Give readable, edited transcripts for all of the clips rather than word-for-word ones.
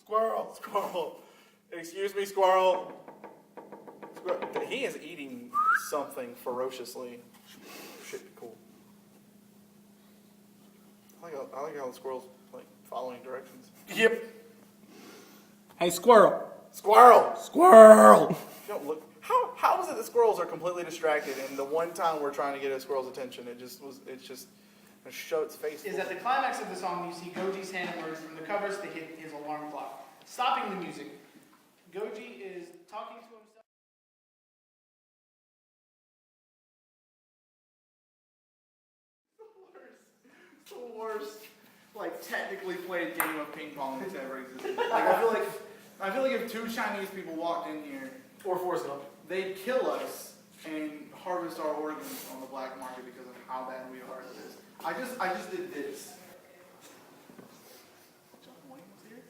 Squirrel, squirrel. Excuse me, squirrel. He is eating something ferociously. Should be cool. I like how the squirrel's like following directions. Yep. Hey, squirrel. Squirrel. Squirrel. Don't look. How is it that squirrels are completely distracted, and the one time we're trying to get a squirrel's attention, it's just gonna show its face. Is at the climax of the song, you see Goji's hand emerge from the covers to hit his alarm clock, stopping the music. Gogi is talking to himself. It's the worst, like technically played game of ping pong that's ever existed. Like I feel like if two Chinese people walked in here, Or Forrest Gump. they'd kill us and harvest our organs on the black market because of how bad we are at this. I just did this. John Wayne was here?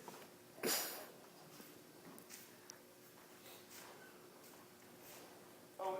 Oh.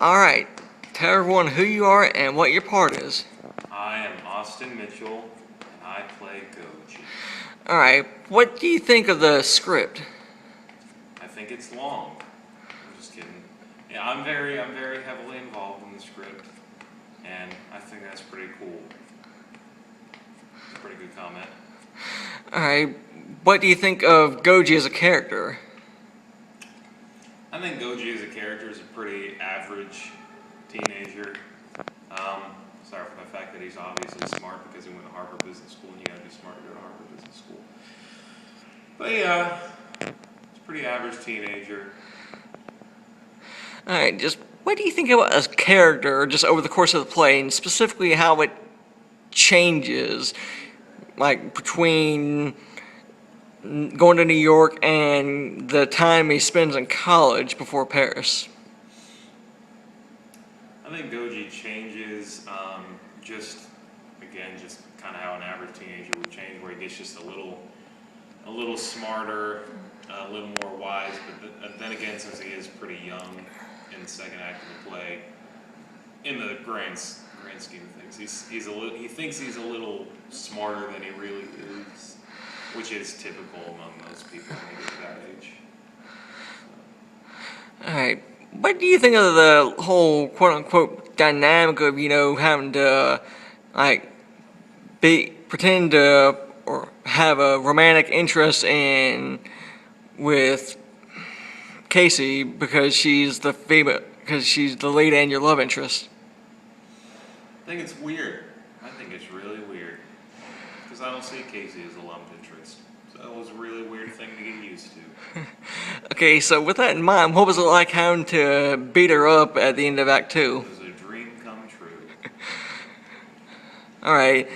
Alright, tell everyone who you are and what your part is. I am Austin Mitchell, and I play Gogi. Alright, what do you think of the script? I think it's long. I'm just kidding. Yeah, I'm very heavily involved in the script, and I think that's pretty cool. It's a pretty good comment. Alright, what do you think of Gogi as a character? I think Gogi as a character is a pretty average teenager. Sorry for the fact that he's obviously smart because he went to Harvard Business School, and you gotta be smart to go to Harvard Business School. But yeah, it's a pretty average teenager. Alright, just what do you think about as a character just over the course of the play, and specifically how it changes, like between going to New York and the time he spends in college before Paris? I think Gogi changes, just kind of how an average teenager would change, where he gets just a little smarter, a little more wise. But then again, since he is pretty young in the second act of the play, in the grand scheme of things, he thinks he's a little smarter than he really is, which is typical among most people when they get to that age. Alright, what do you think of the whole quote-unquote dynamic of, having to, pretend to, or have a romantic interest with Casey because she's the lead and your love interest? I think it's weird. I think it's really weird. Because I don't see Casey as a love interest. So that was a really weird thing to get used to. Okay, so with that in mind, what was it like having to beat her up at the end of Act 2? It was a dream come true. Alright,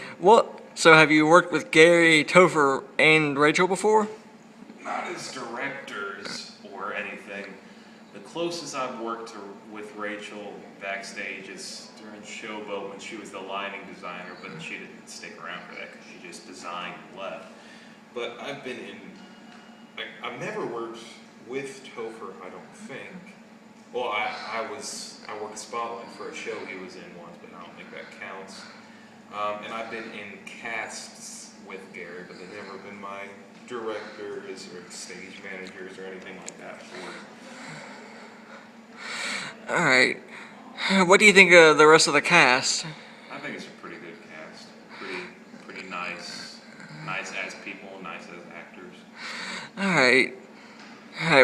so have you worked with Gary, Topher, and Rachel before? Not as directors or anything. The closest I've worked with Rachel backstage is during Showboat when she was the lighting designer, but she didn't stick around for that because she just designed and left. But I've never worked with Topher, I don't think. Well, I worked Spotlight for a show he was in once, but I don't think that counts. And I've been in casts with Gary, but they've never been my directors or stage managers or anything like that before. Alright. What do you think of the rest of the cast? I think it's a pretty good cast. Pretty nice. Nice as people, nice as actors. Alright.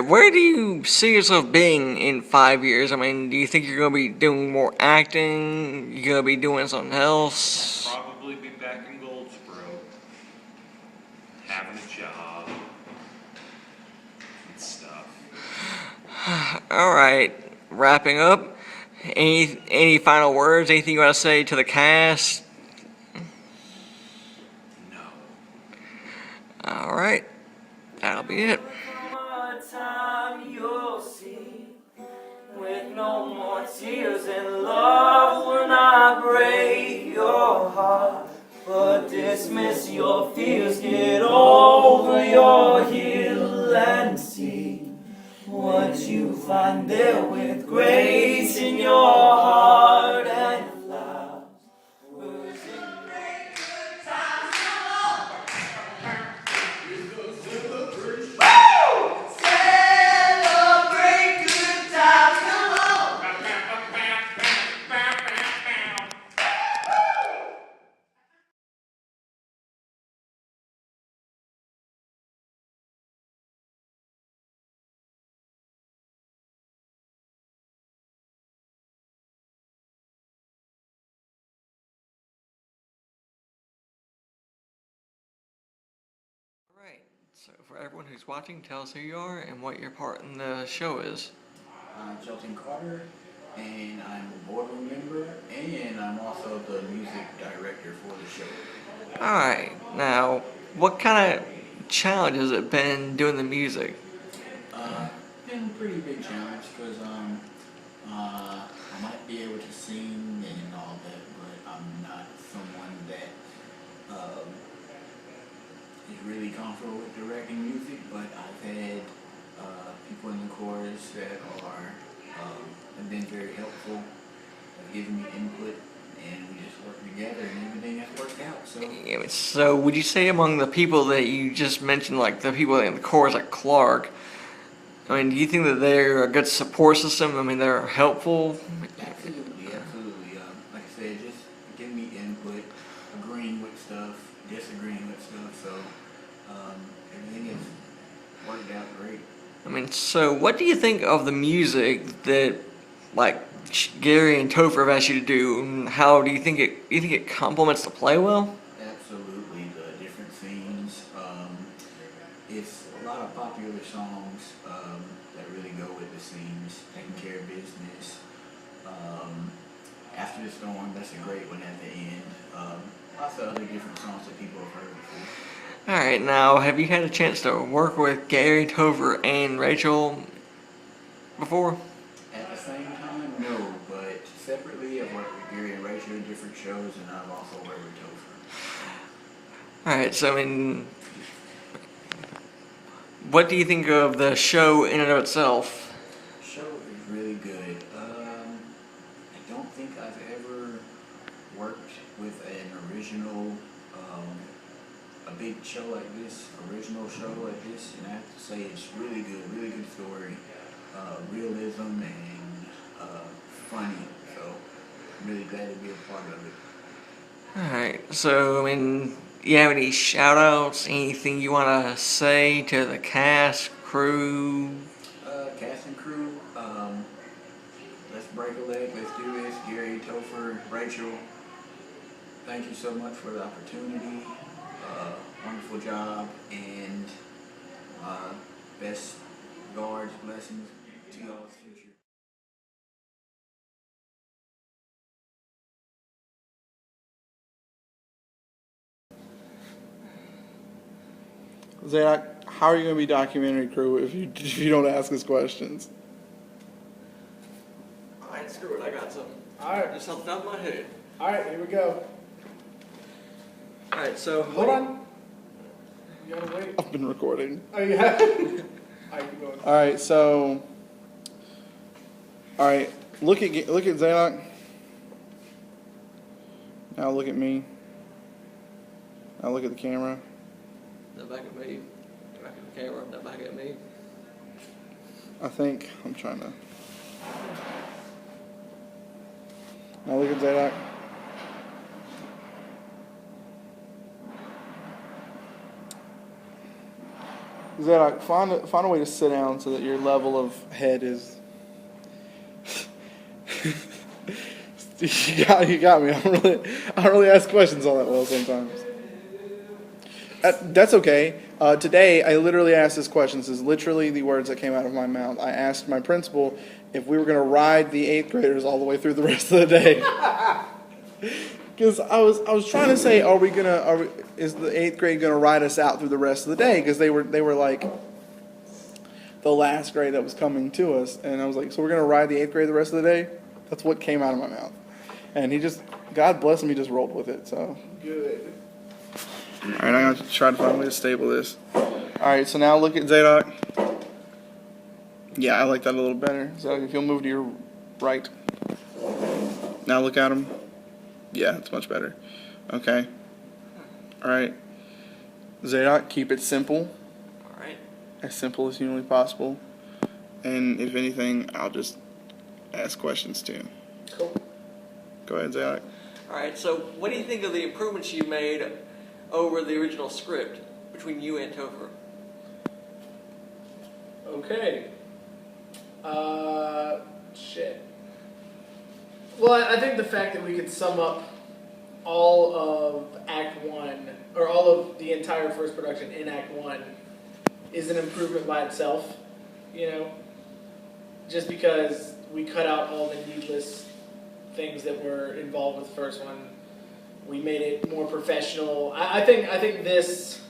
Where do you see yourself being in 5 years? I mean, do you think you're going to be doing more acting? You're going to be doing something else? Probably be back in Goldsboro. having a job and stuff. All right, wrapping up. Any final words? Anything you want to say to the cast? No. All right, that'll be it. Time you'll see, with no more tears, and love will not break your heart, but dismiss your fears. Get over your hill and see what you find there, with grace in your heart and flowers in All right. So for everyone who's watching, tell us who you are and what your part in the show is. I'm Shelton Carter, and I'm a boardroom member, and I'm also the music director for the show. All right. Now, what kind of challenge has it been doing the music? Been a pretty big challenge because I might be able to sing and all that, but I'm not someone that is really comfortable with directing music. But I've had people in the chorus that are have been very helpful, have given me input, and we just work together, and everything has worked out. So. Yeah, so would you say among the people that you just mentioned, like the people in the chorus, like Clark, I mean, do you think that they're a good support system? I mean, they're helpful? Absolutely, absolutely. Like I said, just giving me input, agreeing with stuff, disagreeing with stuff, so everything has worked out great. I mean, so what do you think of the music that, like, Gary and Topher have asked you to do? And how do you think it complements the play well? Absolutely, the different scenes. It's a lot of popular songs that really go with the scenes. Taking Care of Business. After the Storm, that's a great one at the end. Lots of other different songs that people have heard before. All right, now have you had a chance to work with Gary, Topher, and Rachel before? At the same time, no, but separately I've worked with Gary and Rachel in different shows, and I've also worked with Topher. All right, so I mean, what do you think of the show in and of itself? The show is really good. I don't think I've ever worked with an original, a big show like this, original show like this, and I have to say it's really good story, realism and funny. So I'm really glad to be a part of it. All right, so I mean, you have any shout outs, anything you want to say to the cast, crew? Cast and crew, let's break a leg, let's do this. Gary, Topher, Rachel, thank you so much for the opportunity. Wonderful job, and best regards, blessings to y'all's future. Zach, how are you going to be documentary crew if you don't ask us questions? All right, screw it, I got something. All right, Just off the top of my head. all right, here we go. All right, so Hold on. You gotta wait. I've been recording. Oh, you have? All right, keep going. All right, so, all right, look at Zadok. Now look at me. Now look at the camera. Now back at me, back at the camera, now back at me. I think I'm trying to. Now look at Zadok. Zadok, find a way to sit down so that your level of head is. You got me. I don't really ask questions all that well sometimes. That's okay. Today, I literally asked this question. This is literally the words that came out of my mouth. I asked my principal if we were going to ride the 8th graders all the way through the rest of the day. Because I was trying to say, is the 8th grade going to ride us out through the rest of the day? Because they were like the last grade that was coming to us. And I was like, so we're going to ride the 8th grade the rest of the day? That's what came out of my mouth. And he just, God bless him, he just rolled with it. So Good. all right, I'm going to try to find a way to stable this. All right, so now look at Zadok. Yeah, I like that a little better. Zadok, if you'll move to your right. Now look at him. Yeah, it's much better. Okay. All right. Zadok, keep it simple. All right. As simple as humanly possible. And if anything, I'll just ask questions too. Cool. Go ahead, Zadok. All right. So, what do you think of the improvements you made over the original script between you and Topher? Okay. Shit. Well, I think the fact that we could sum up all of Act 1, or all of the entire first production in Act 1, is an improvement by itself, you know? Just because we cut out all the needless things that were involved with the first one. We made it more professional. I think it's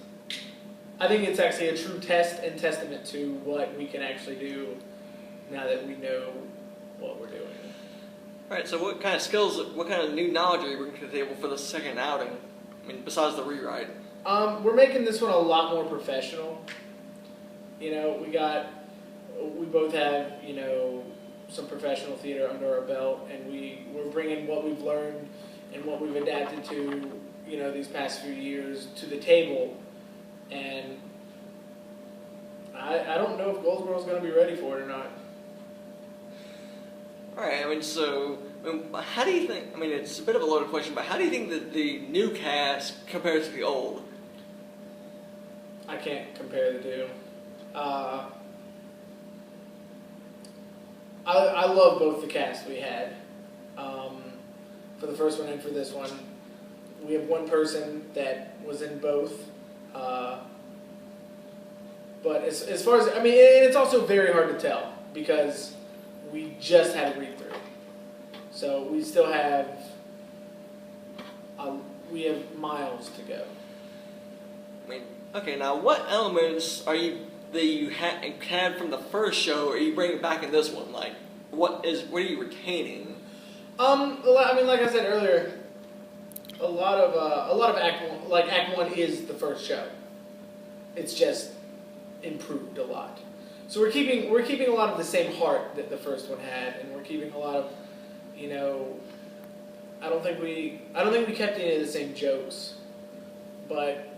actually a true test and testament to what we can actually do now that we know what we're doing. All right. So, what kind of skills, what kind of new knowledge are you bringing to the table for the second outing? I mean, besides the rewrite. We're making this one a lot more professional. You know, we both have, you know, some professional theater under our belt, and we're bringing what we've learned and what we've adapted to, you know, these past few years to the table. And I don't know if Goldsboro's going to be ready for it or not. All right. I mean, so how do you think? I mean, it's a bit of a loaded question, but how do you think that the new cast compares to the old? I can't compare the two. I love both the casts we had. For the first one and for this one. We have one person that was in both. But as far as, I mean, it's also very hard to tell because we just had a read through. So we still have, we have miles to go. I mean, okay. Now, what elements that you had from the first show are you bringing back in this one? Like, what are you retaining? I mean, like I said earlier, a lot of Act 1 is the first show. It's just improved a lot. So we're keeping a lot of the same heart that the first one had, and we're keeping a lot of, you know, I don't think we kept any of the same jokes, but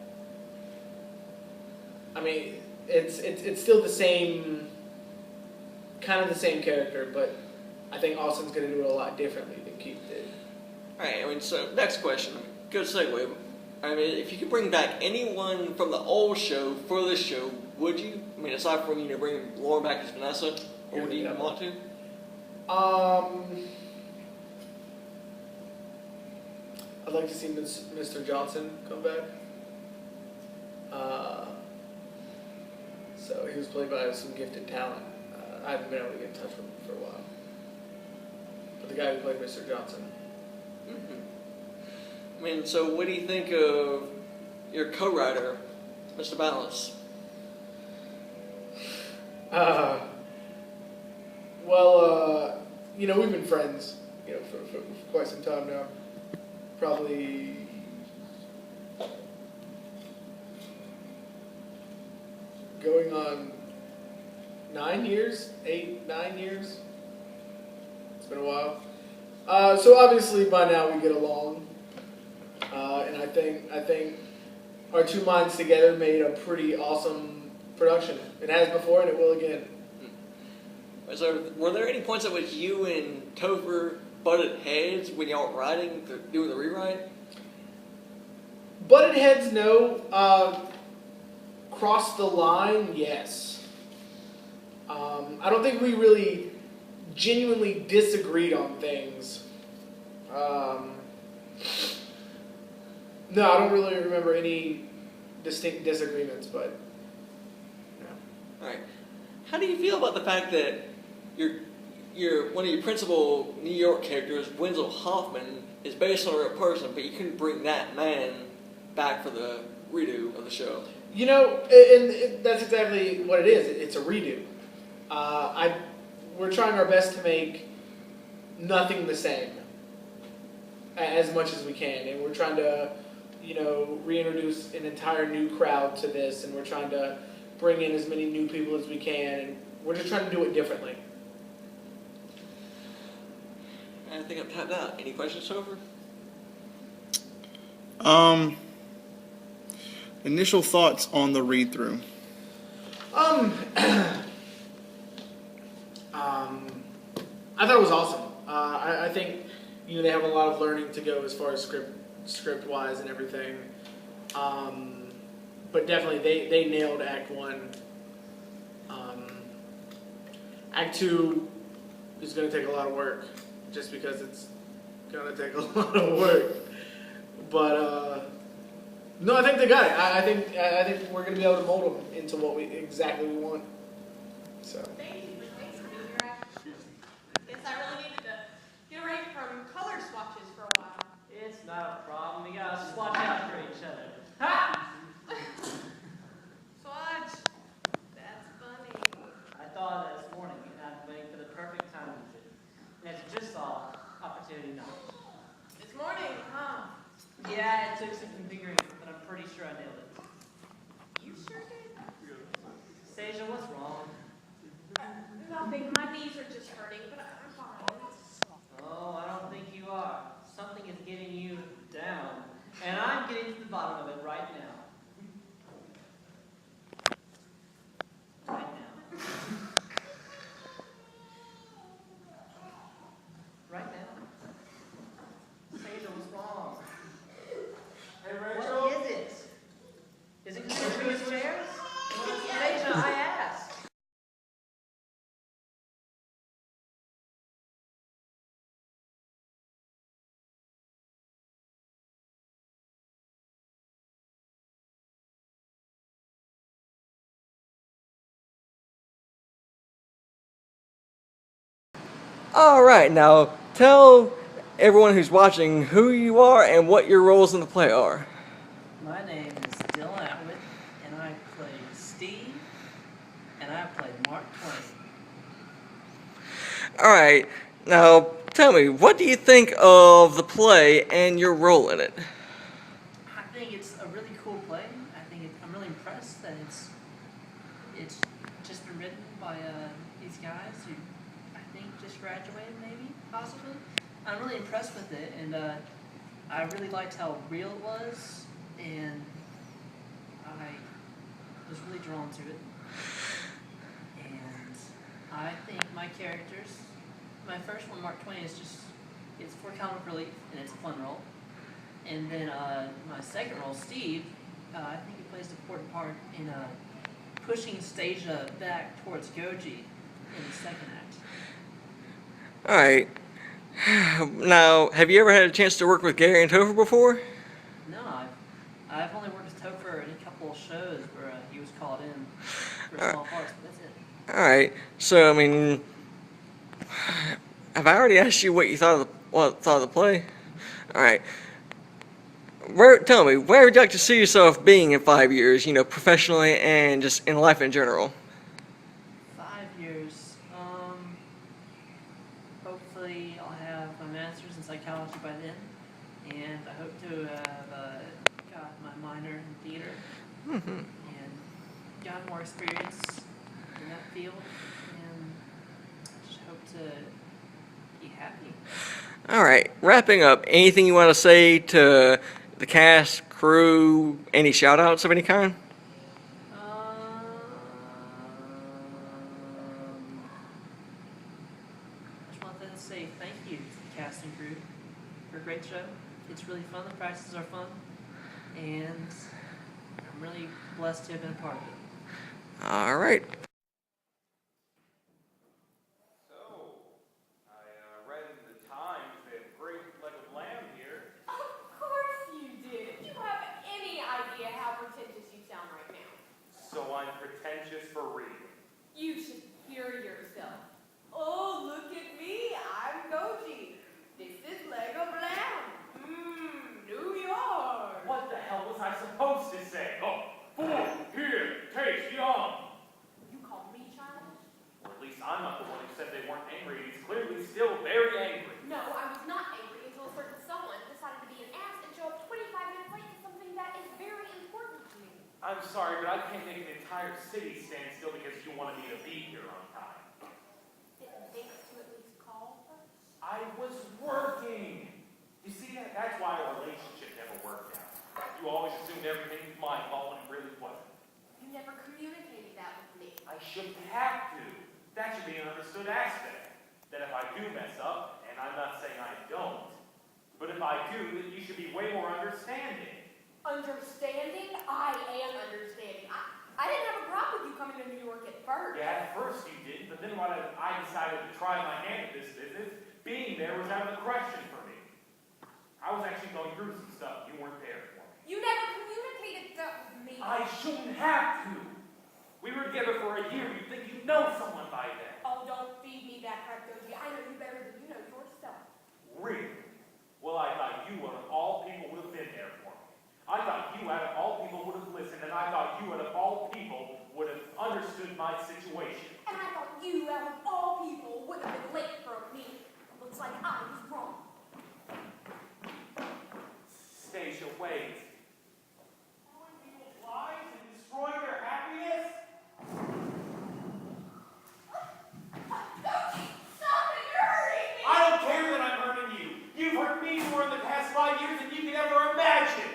I mean, it's still the same, kind of the same character, but I think Austin's going to do it a lot differently than Keith did. All right. I mean, so next question. Good segue. I mean, if you could bring back anyone from the old show for this show, would you? I mean, aside from bringing Lauren back as Vanessa, or would you even want to? I'd like to see Mr. Johnson come back. So he was played by some gifted talent. I haven't been able to get in touch with him for a while. But the guy who played Mr. Johnson. I mean, so what do you think of your co-writer, Mr. Balance? You know, we've been friends, you know, for quite some time now. Probably going on 9 years, 8, 9 years. It's been a while. So obviously by now we get along, and I think our two minds together made a pretty awesome production. It has before and it will again. So, were there any points at which you and Topher butted heads when y'all were writing, doing the rewrite? Butted heads, no. Crossed the line, yes. I don't think we really genuinely disagreed on things. No, I don't really remember any distinct disagreements, but All right. How do you feel about the fact that your one of your principal New York characters, Wenzel Hoffman, is based on a real person, but you couldn't bring that man back for the redo of the show? and that's exactly what it is. It's a redo. We're trying our best to make nothing the same as much as we can, and we're trying to, reintroduce an entire new crowd to this, and we're trying to bring in as many new people as we can, and we're just trying to do it differently. I think I'm tapped out. Any questions so far? Initial thoughts on the read through. I thought it was awesome. I think they have a lot of learning to go as far as script wise and everything. But definitely they nailed Act 1. Act 2 is going to take a lot of work, just because it's going to take a lot of work. But no, I think they got it. I think we're going to be able to mold them into what we exactly want. So. Thank you for being here. Guess I really needed to get away from color swatches for a while. It's not a problem. We gotta swatch out for each other. Ha! Swatch. That's funny. I thought this morning I'd wait for the perfect time to do it. And as you just saw, opportunity knocked. This morning, huh? Yeah, it took some configuring, but I'm pretty sure I nailed it. You sure did. Stasia, what's wrong? Nothing. My knees are just hurting, but I'm fine. Oh, I don't think you are. Something is getting you down. And I'm getting to the bottom of it right now. Right now. Right now. Stasia, what's wrong? Hey, What is it? Is it because of these chairs? Stasia, I asked. All right, now tell everyone who's watching who you are and what your roles in the play are. My name is Dylan Atwood, and I play Steve, and I played Mark Twain. All right, now tell me, what do you think of the play and your role in it? I think it's a really cool play. I'm really impressed that it's just been written by these guys who I think just graduated, maybe, possibly. I'm really impressed with it, and I really liked how real it was, and I was really drawn to it. And I think my characters, my first one, Mark Twain, it's for comic relief, and it's a fun role. And then my second role, Steve, I think he plays an important part in pushing Stasia back towards Gogi in the second act. All right. Now, have you ever had a chance to work with Gary and Topher before? No, I've only worked with Topher in a couple of shows where he was called in for small parts, but that's it. All right. So, I mean, have I already asked you what you thought of the play? All right. Tell me, where would you like to see yourself being in 5 years? Professionally and just in life in general. 5 years. Hopefully I'll have my master's in psychology by then, and I hope to have got my minor in theater and got more experience in that field, and I just hope to be happy. All right. Wrapping up, anything you want to say to the cast, crew, any shout-outs of any kind? I just wanted to say thank you to the cast and crew for a great show. It's really fun. The practices are fun, and I'm really blessed to have been a part of it. All right. So, I read in the Times they have a great leg of lamb here. Of course you did. If you have any idea how pretentious you So I'm pretentious for real. You should hear yourself. Oh, look at me. I'm Gogi. This is Lego Blam. New York. What the hell was I supposed to say? Oh, fool, here, taste, yum. You called me childish? Or at least I'm not the one who said they weren't angry. He's clearly still very angry. No, I was not angry until a certain someone decided to be an ass and show up 25 minutes late to something that is very important to me. I'm sorry, but I can't make an entire city stand still because you wanted me to be here on time. Didn't think to at least call first? I was working. You see that? That's why our relationship never worked out. You always assumed everything was my fault when it really wasn't. You never communicated that with me. I shouldn't have to. That should be an understood aspect. That if I do mess up, and I'm not saying I don't, but if I do, then you should be way more understanding. Understanding? I am understanding. I didn't have a problem with you coming to New York at first. Yeah, at first you didn't, but then when I decided to try my hand at this business, being there was out of the question for me. I was actually going through some stuff. You weren't there for me. You never communicated that with me. I shouldn't have to. We were together for a year. You'd think you'd know someone by then. Oh, don't feed me that crap, Gogi. I know you better than you know your stuff. Really? Well, I thought you, out of all people, would have been there for me. I thought you, out of all people, would have listened, and I thought you, out of all people, would have understood my situation. And I thought you, out of all people, would have been late for a meeting. Looks like I was wrong. Stacia, wait. Telling people's lives and destroying their happiness? Gogi, stop it! You're hurting me! I don't care that I'm hurting you. You've hurt me more in the past 5 years than you can ever imagine.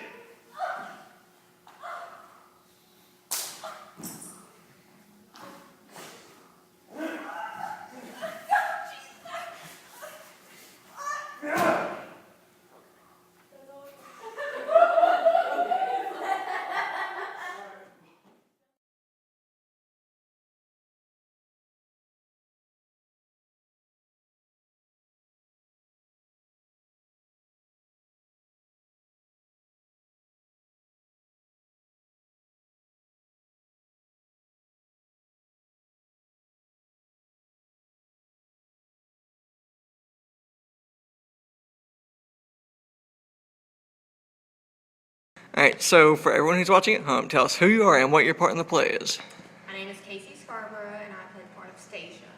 Alright, so for everyone who's watching at home, tell us who you are and what your part in the play is. My name is Casey Scarborough, and I play the part of Stacia.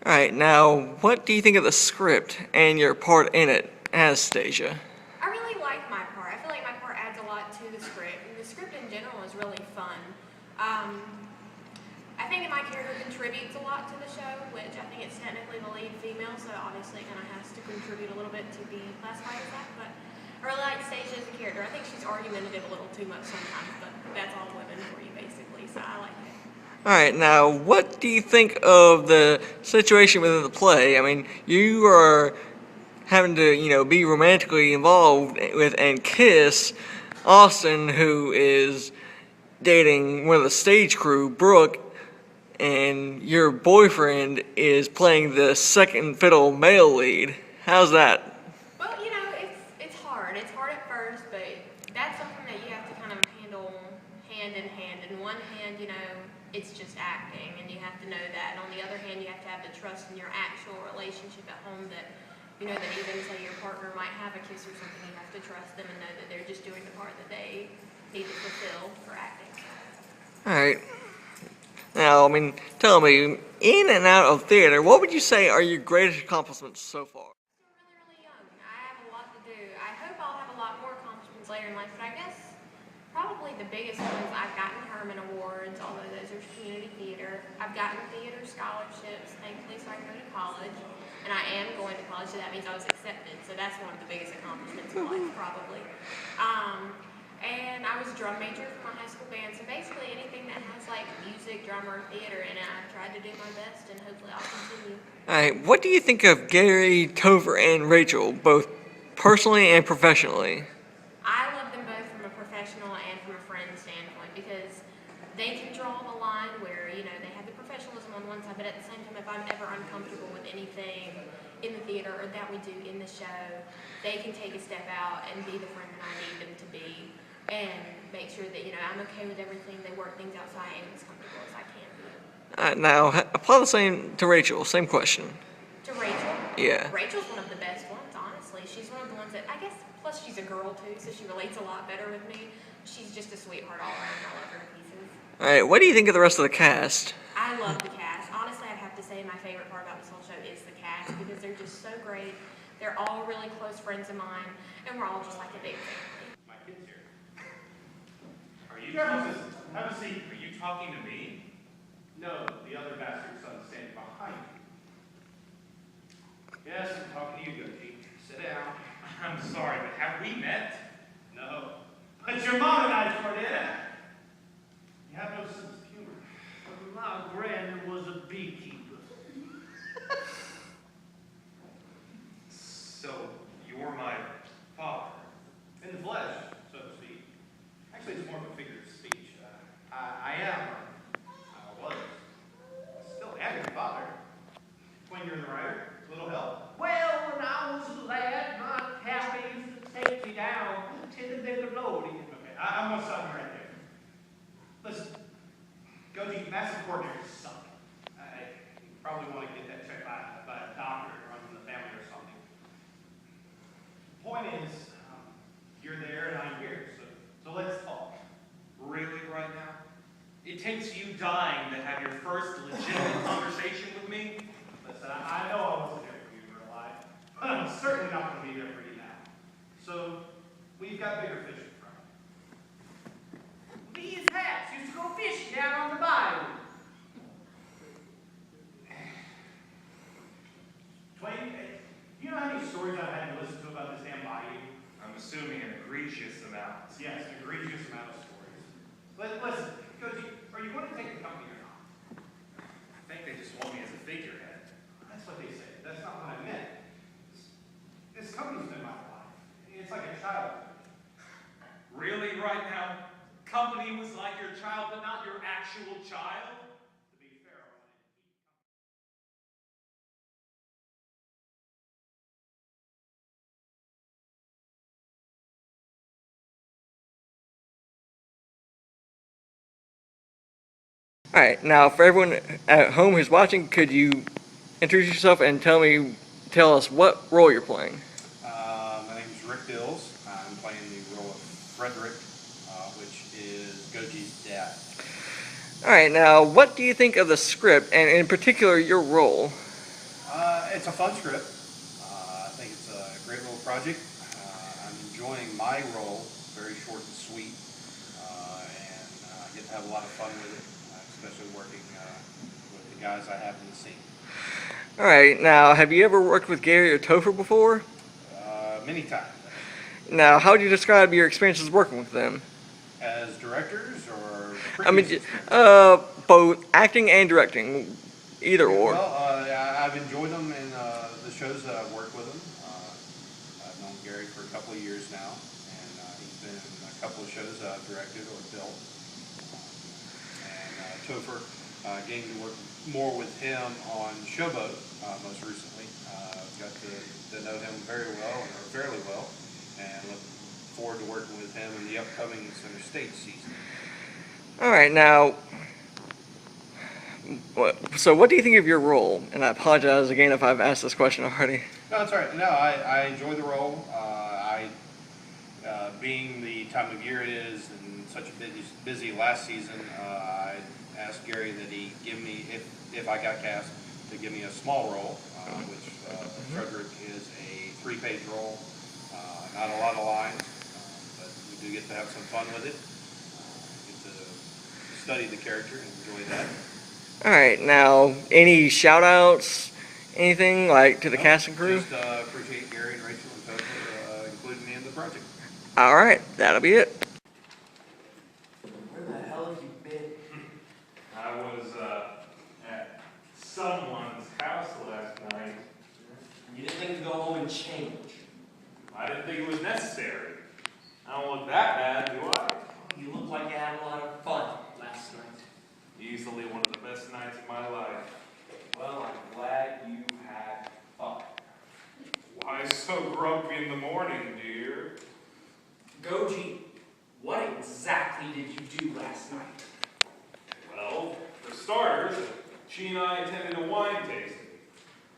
Alright, now, what do you think of the script and your part in it as Stacia? I really like my part. I feel like my part adds a lot to the script, and the script in general is really fun. I think that my character contributes a lot to the show, which I think it's technically the lead female, so obviously it kind of has to contribute a little bit to be classified as that, but I really like Stacia as a character. I think she's argumentative a little too much sometimes, but that's all women for you, basically, so I like it. Alright, now, what do you think of the situation within the play? I mean, you are having to, be romantically involved with and kiss Austin, who is dating one of the stage crew, Brooke, and your boyfriend is playing the second fiddle male lead. How's that? Well, it's hard. It's hard at first, but that's something that you have to kind of handle hand in hand. In one hand, it's just acting, and you have to know that. And on the other hand, you have to have the trust in your actual relationship at home that, that even say your partner might have a kiss or something, you have to trust them and know that they're just doing the part that they need to fulfill for acting. Alright. Now, tell me, in and out of theater, what would you say are your greatest accomplishments so far? I'm really, really young. I have a lot to do. I hope I'll have a lot more accomplishments later in life, but I guess probably the biggest ones, I've gotten Herman Awards, although those are community theater. I've gotten theater scholarships, thankfully, so I can go to college. And I am going to college, so that means I was accepted. So that's one of the biggest accomplishments in life, probably. And I was a drum major for my high school band. So basically anything that has music, drama, or theater in it, I've tried to do my best, and hopefully I'll continue. Alright, what do you think of Gary, Topher, and Rachel, both personally and professionally? I love them both from a professional and from a friend standpoint, because they can draw the line where, they have the professionalism on one side, but at the same time, if I'm ever uncomfortable with anything in the theater or that we do in the show, they can take a step out and be the friend that I need them to be. and make sure that, you know, I'm okay with everything. They work things outside and as comfortable as I can be. Now, apply the same to Rachel. Same question. To Rachel. Yeah. Rachel's one of the best ones, honestly. She's one of the ones that, I guess, plus she's a girl too, so she relates a lot better with me. She's just a sweetheart all around. I love her to pieces. All right. What do you think of the rest of the cast? I love the cast. Honestly, I'd have to say my favorite part about this whole show is the cast because they're just so great. They're all really close friends of mine, and we're all just like a big family. My kid's here. Are you Have a seat. Are you talking to me? No, the other bastard son standing behind you. Yes, I'm talking to you, Gogi. Sit down. I'm sorry, but have we met? No. But your mom and I sure did. You have no sense of humor. My granny was a beekeeper. So, you're my father. In the flesh, so to speak. Actually, it's more of a figure of speech. I was. Still am your father. When you're in the writer, a little help. Well, when I was a lad, my pappy used to take me down to the Nickelodeon. Okay, I'm gonna stop you right there. Listen, Gogi, massive coordinators suck. You probably want to get that checked by a doctor who runs in the family or something. The point is, you're there and I'm here, so let's talk. Really, right now? It takes you dying to have your first legitimate conversation with me? Listen, I know I wasn't there for you in real life, but I'm certainly not going to be there for you now. So, we've got bigger fish to fry. These hats used to go fishing down on the bayou. Twain, you know how many stories I've had to listen to about this damn bayou? I'm assuming an egregious amount. Yes, an egregious amount of stories. Listen, Gogi, are you going to take the company or not? I think they just want me as a figurehead. That's what they say. That's not what I meant. This company's been my life. It's like a child. Really, right now? Company was like your child, but not your actual child? To be fair, I wanted to keep All right. Now, for everyone at home who's watching, could you introduce yourself and tell us what role you're playing? My name is Rick Dills. I'm playing the role of Frederick, which is Gogi's dad. All right. Now, what do you think of the script, and in particular, your role? It's a fun script. I think it's a great little project. I'm enjoying my role, very short and sweet, and I get to have a lot of fun with it, especially working with the guys I have in the scene. All right. Now, have you ever worked with Gary or Topher before? Many times. Now, how would you describe your experiences working with them? As directors or I mean, both acting and directing, either or. Well, I've enjoyed them in the shows that I've worked with them. I've known Gary for a couple of years now, and he's been in a couple of shows that I've directed or built. And Topher, getting to work more with him on Showboat most recently. Got to know him very well, or fairly well, and look forward to working with him in the upcoming Center Stage season. All right, now, so what do you think of your role? And I apologize again if I've asked this question already. No, it's all right. No, I enjoy the role. Being the time of year it is and such a busy last season, I asked Gary that he give me, if I got cast, to give me a small role, which Frederick is a 3-page role. Not a lot of lines, but we do get to have some fun with it. Get to study the character and enjoy that. All right, now, any shout-outs, anything, like, to the cast and crew? Just appreciate Gary and Rachel and Topher including me in the project. All right, that'll be it. Where the hell have you been? I was at someone's house last night. You didn't think to go home and change. I didn't think it was necessary. I don't look that bad, do I? You look like you had a lot of fun last night. Easily one of the best nights of my life. Well, I'm glad you had fun. Why so grumpy in the morning, dear? Gogi, what last night? Well, for starters, she and I attended a wine tasting,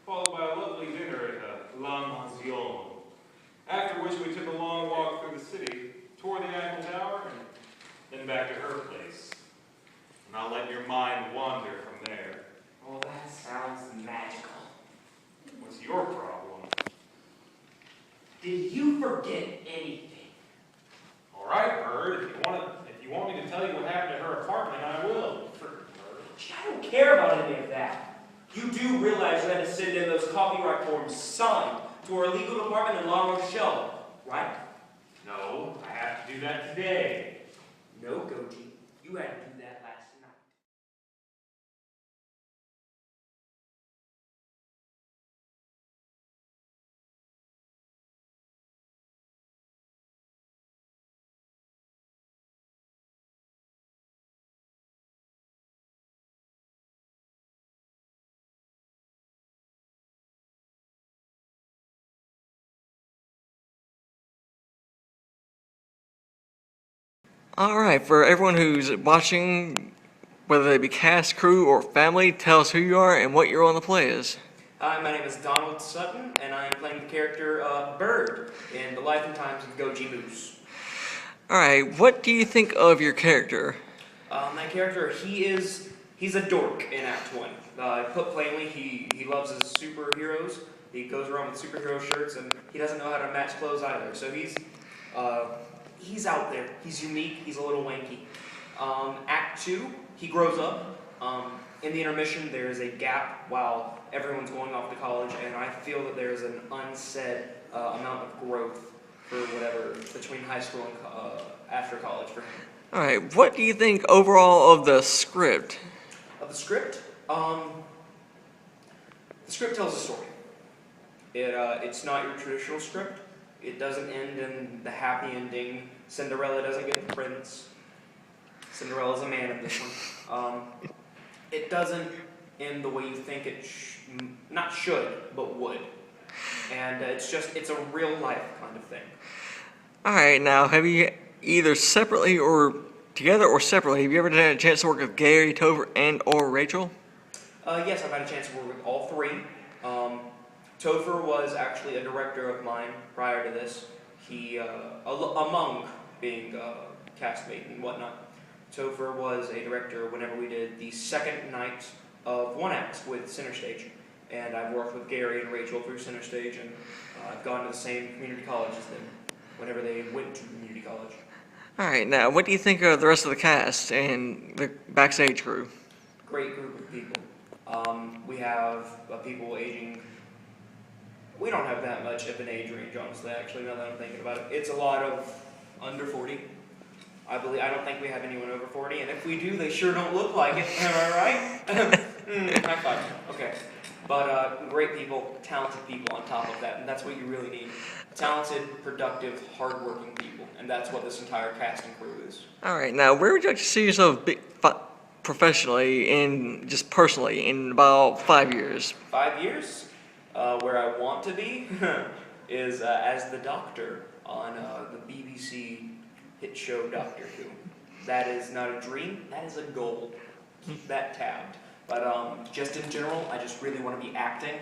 followed by a lovely dinner at La Mansion. After which we took a long walk through the city, toured the Eiffel Tower, and then back to her place. And I'll let your mind wander from there. Oh, that sounds magical. What's your problem? Did you forget anything? All right, Bird. If you want me to tell you what happened at her apartment, I will. I don't care about any of that. You do realize you had to send in those copyright forms signed to our legal department in La Rochelle, right? No, I have to do that today. No, Gogi. You had to do that last night. Alright, for everyone who's watching, whether they be cast, crew, or family, tell us who you are and what your role in the play is. Hi, my name is Donald Sutton, and I am playing the character Bird in The Life and Times of Gogi Moose. Alright, what do you think of your character? My character, he's a dork in Act 1. Put plainly, he loves his superheroes. He goes around with superhero shirts, and he doesn't know how to match clothes either. So he's out there. He's unique. He's a little wanky. Act 2, he grows up. In the intermission, there is a gap while everyone's going off to college, and I feel that there's an unsaid amount of growth for whatever between high school and after college for him. Alright, what do you think overall of the script? Of the script? The script tells a story. It's not your traditional script. It doesn't end in the happy ending. Cinderella doesn't get the prince. Cinderella's a man in this one. It doesn't end the way you think it not should, but would. And it's a real life kind of thing. Alright, now have you either separately or together or separately, have you ever had a chance to work with Gary, Topher, and or Rachel? Yes, I've had a chance to work with all three. Topher was actually a director of mine prior to this. He, among being castmate and whatnot, Topher was a director whenever we did the second night of One Act with Center Stage. And I've worked with Gary and Rachel through Center Stage, and I've gone to the same community college as them whenever they went to community college. Alright, now what do you think of the rest of the cast and the backstage crew? Great group of people. We have people aging. We don't have that much of an age range, honestly, actually, now that I'm thinking about it. It's a lot of under 40. I don't think we have anyone over 40, and if we do, they sure don't look like it. Am I right? High five. Okay. But great people, talented people on top of that, and that's what you really need. Talented, productive, hardworking people, and that's what this entire cast and crew is. Alright, now where would you like to see yourself professionally and just personally in about 5 years? 5 years? Where I want to be is as the Doctor on the BBC hit show Doctor Who. That is not a dream, that is a goal. Keep that tabbed. But just in general, I just really want to be acting.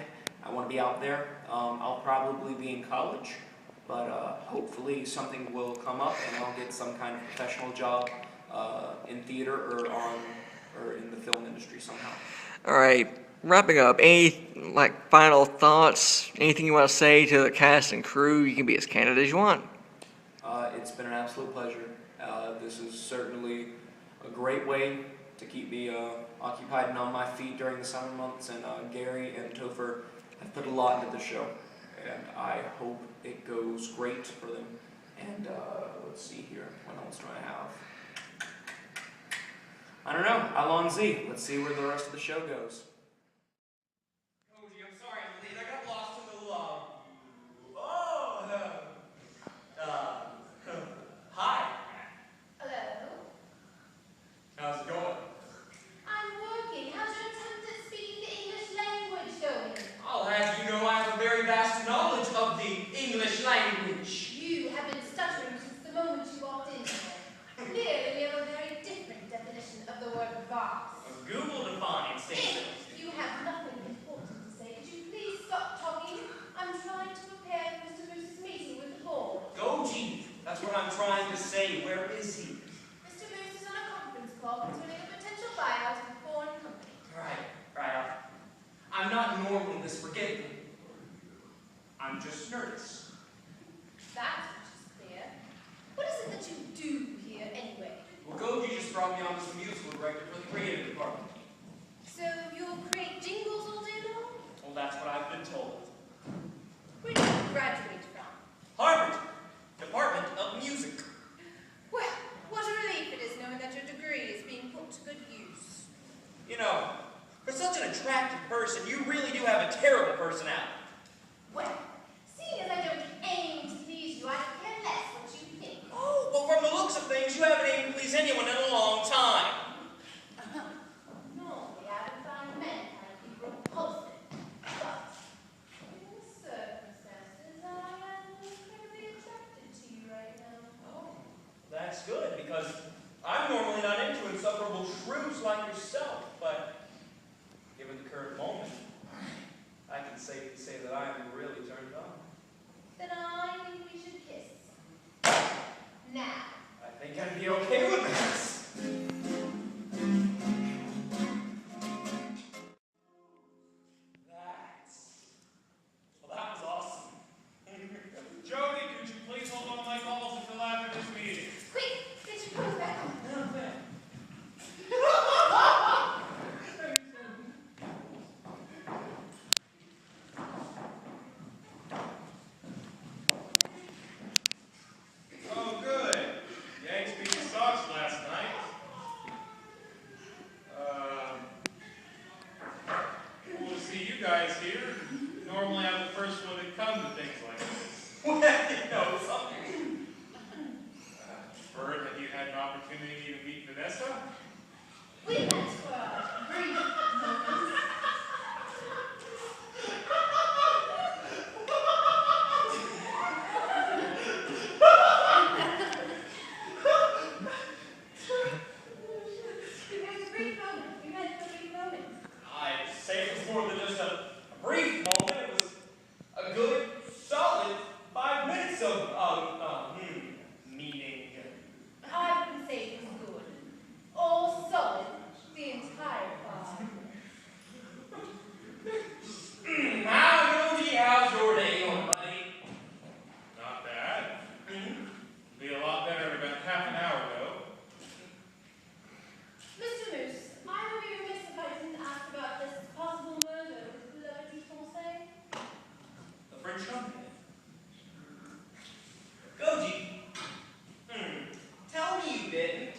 I want to be out there. I'll probably be in college, but hopefully something will come up and I'll get some kind of professional job in theater or in the film industry somehow. Alright, wrapping up, any final thoughts, anything you want to say to the cast and crew? You can be as candid as you want. It's been an absolute pleasure. This is certainly a great way to keep me occupied and on my feet during the summer months, and Gary and Topher have put a lot into the show, and I hope it goes great for them. And let's see here, what else do I have? I don't know, Allons-y. Let's see where the rest of the show goes. Gogi, I'm sorry I'm late. I got lost in the love. Oh, hi. Hello? How's it going? I'm working. How's your attempt at speaking the English language going? I'll have you know I have a very vast knowledge of the English language. You have been stuttering since the moment you walked in here. Clearly, we have a very different box. Google defines station. If you have nothing important to say, could you please stop talking? I'm trying to prepare for Mr. Moose's meeting with the board. Gogi, that's what I'm trying to say. Where is he? Mr. Moose is on a conference call concerning a potential buyout of a foreign company. Right. I'm not normally this forgetful. I'm just nervous. That's much is clear. What is it that you do here anyway? Well, Gogi just brought me on as a musical director for the creative department. So you'll create jingles all day long? Well, that's what I've been told. Where did you graduate from? Harvard, Department of Music. Well, what a relief it is knowing that your degree is being put to good use. You know, for such an attractive person, you really do have a terrible personality. Well, seeing as I don't aim to please you, I care less what you think. Oh, well, from the looks of things, you haven't aimed to please anyone in a long time. Normally, I would find men kind of people repulsive. But, in the circumstances, I am incredibly attracted to you right now. Oh, that's good, because I'm normally not into insufferable shrews like yourself, but given the current moment, I can safely say that I am really turned on. Then I think we should kiss. Now. I think I'd be okay with this. That was awesome. Jody, could you please hold on my calls until after this meeting? Quick, get your clothes back on. Oh, good. Yanks beat the Sox last night. Cool to see you guys here. Normally I'm the first one to come to things like this. Well, you know something. Bert, have you had an opportunity to meet Vanessa? We met for a brief moment. I'd say it was more than just a brief moment. It was a good, solid 5 minutes of meeting. I wouldn't say it was good. Or solid. The entire time. How Gogi, how's your day going, buddy? Not bad. Be a lot better in about half an hour, though. Mr. Moose, I would be remiss if I didn't ask about this possible murder with Le Petit Francais. The French company. Gogi, tell me you didn't.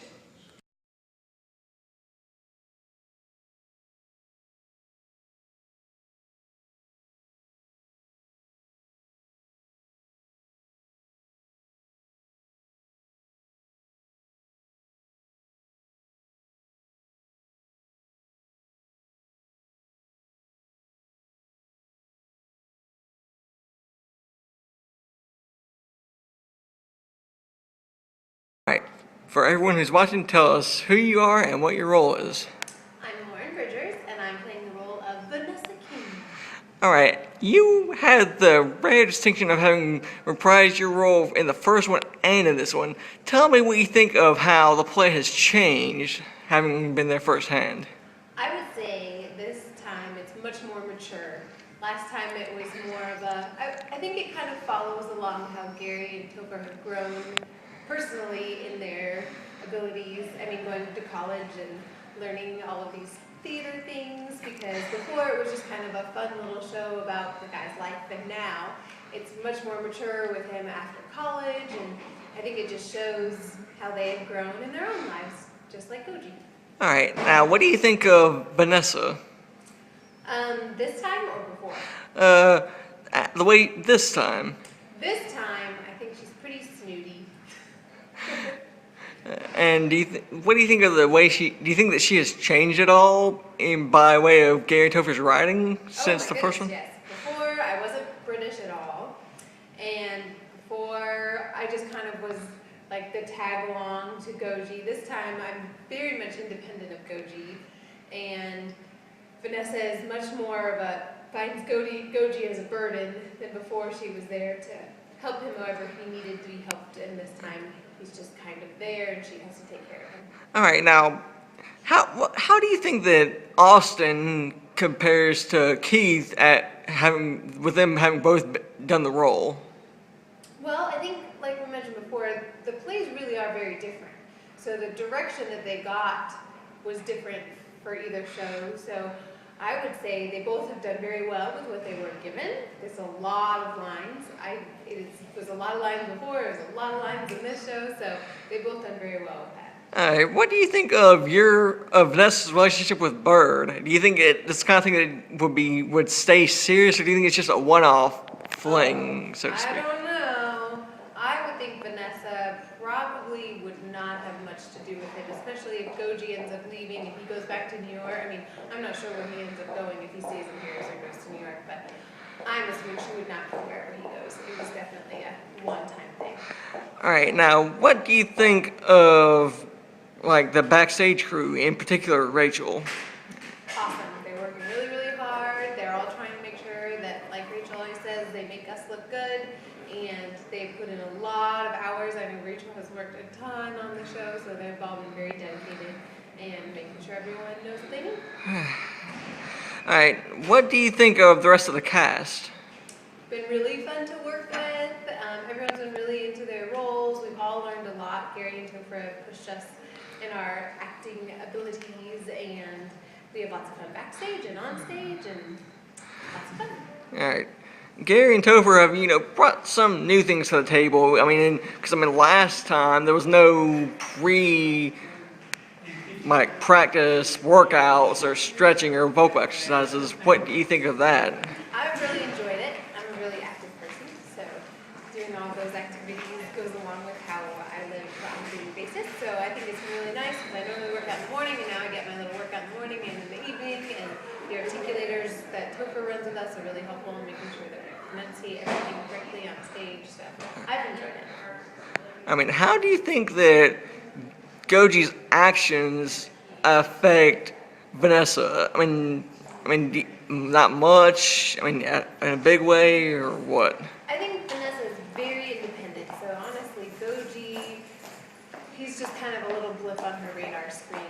Alright, for everyone who's watching, tell us who you are and what your role is. I'm Lauren Bridgers, and I'm playing the role of Vanessa King. Alright, you had the rare distinction of having reprised your role in the first one and in this one. Tell me what you think of how the play has changed, having been there firsthand. I would say this time it's much more mature. Last time it was more of a, I think it kind of follows along how Gary and Topher have grown personally in their abilities. I mean, going to college and learning all of these theater things, because before it was just kind of a fun little show about the guy's life, but now it's much more mature with him after college, and I think it just shows how they have grown in their own lives, just like Gogi. Alright, now what do you think of Vanessa? This time or before? The way this time. This time, I think she's pretty snooty. And what do you think of the way do you think that she has changed at all by way of Gary Topher's writing since the first one? Yes. Before, I wasn't British at all. And before, I just kind of was like the a tag along to Gogi. This time I'm very much independent of Gogi, and Vanessa is much more of a, finds Gogi as a burden than before. She was there to help him however he needed to be helped, and this time he's just kind of there and she has to take care of him. All right, now, how do you think that Austin compares to Keith at with them having both done the role? Well, I think, like we mentioned before, the plays really are very different. So the direction that they got was different for either show. So I would say they both have done very well with what they were given. There's a lot of lines. It was a lot of lines before, it was a lot of lines in this show, so they both done very well with that. All right, what do you think of Vanessa's relationship with Bird? Do you think it's the kind of thing that would stay serious, or do you think it's just a one-off fling, so to speak? I don't know. I would think Vanessa probably would not have much to do with it, especially if Gogi ends up leaving and he goes back to New York. I mean, I'm not sure where he ends up going, if he stays in Paris or goes to New York, but I'm assuming she would not go wherever he goes. It was definitely a one-time thing. All right, now, what do you think of like the backstage crew, in particular Rachel? Awesome. They're working really, really hard. They're all trying to make sure that, like Rachel always says, they make us look good, and they put in a lot of hours. I mean, Rachel has worked a ton on the show, so they've all been very dedicated and making sure everyone knows what they need. All right, what do you think of the rest of the cast? Been really fun to work with. Everyone's been really into their roles. We've all learned a lot. Gary and Topher have pushed us in our acting abilities, and we have lots of fun backstage and on stage, and lots of fun. All right. Gary and Topher have, brought some new things to the table. I mean, because last time there was no practice workouts or stretching or vocal exercises. What do you think of that? I've really enjoyed it. I'm a really active person, so doing all those activities goes along with how I live on a daily basis. So I think it's really nice because I normally work out in the morning, and now I get my little workout in the morning and in the evening. And the articulators that Topher runs with us are really helpful in making sure that I enunciate everything correctly on stage. So I've enjoyed it. I mean, how do you think that Gogi's actions affect Vanessa? I mean, not much. I mean, in a big way, or what? I think Vanessa is very independent. So honestly, Gogi, he's just kind of a little blip on her radar screen.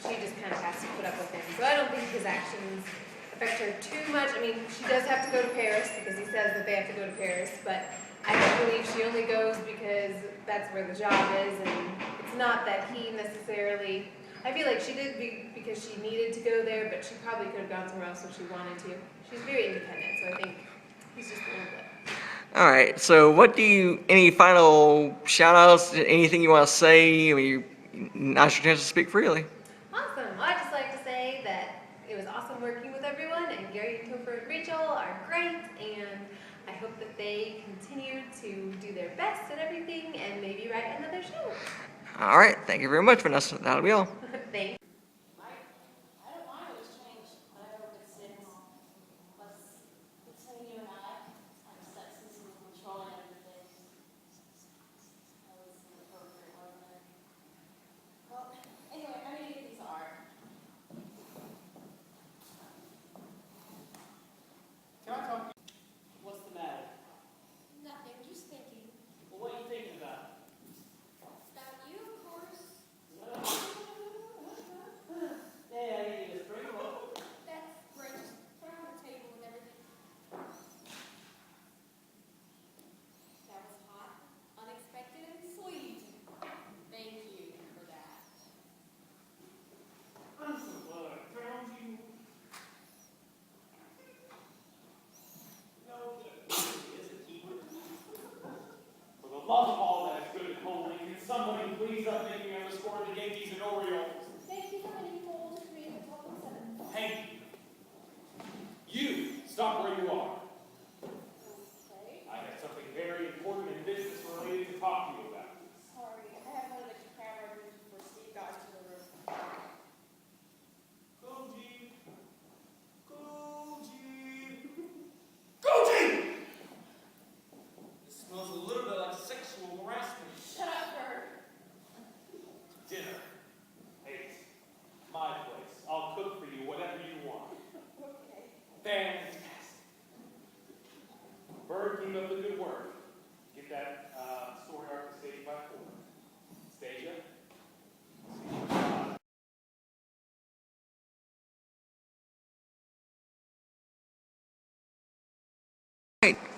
She just kind of has to put up with him. So I don't think his actions affect her too much. I mean, she does have to go to Paris because he says that they have to go to Paris, but I don't believe she only goes because that's where the job is, and it's not that he necessarily, I feel like she did because she needed to go there, but she probably could have gone somewhere else if she wanted to. She's very independent, so I think he's just a little bit. All right, so any final shout outs, anything you want to say? I mean, now's your chance to speak freely. Awesome. Well, I'd just like to say that it was awesome working with everyone, and Gary and Topher and Rachel are great, and I hope that they continue to do their best at everything and maybe write another show. All right, thank you very much, Vanessa. That'll be all. Thanks. I don't mind it was changed, but I hope it sticks. Between you and I'm sexist and controlling everything. That was inappropriate, wasn't it? Well, anyway, I need to get these art. Can I talk? What's the matter? Nothing, just thinking. Well, what are you thinking about? About you, of course.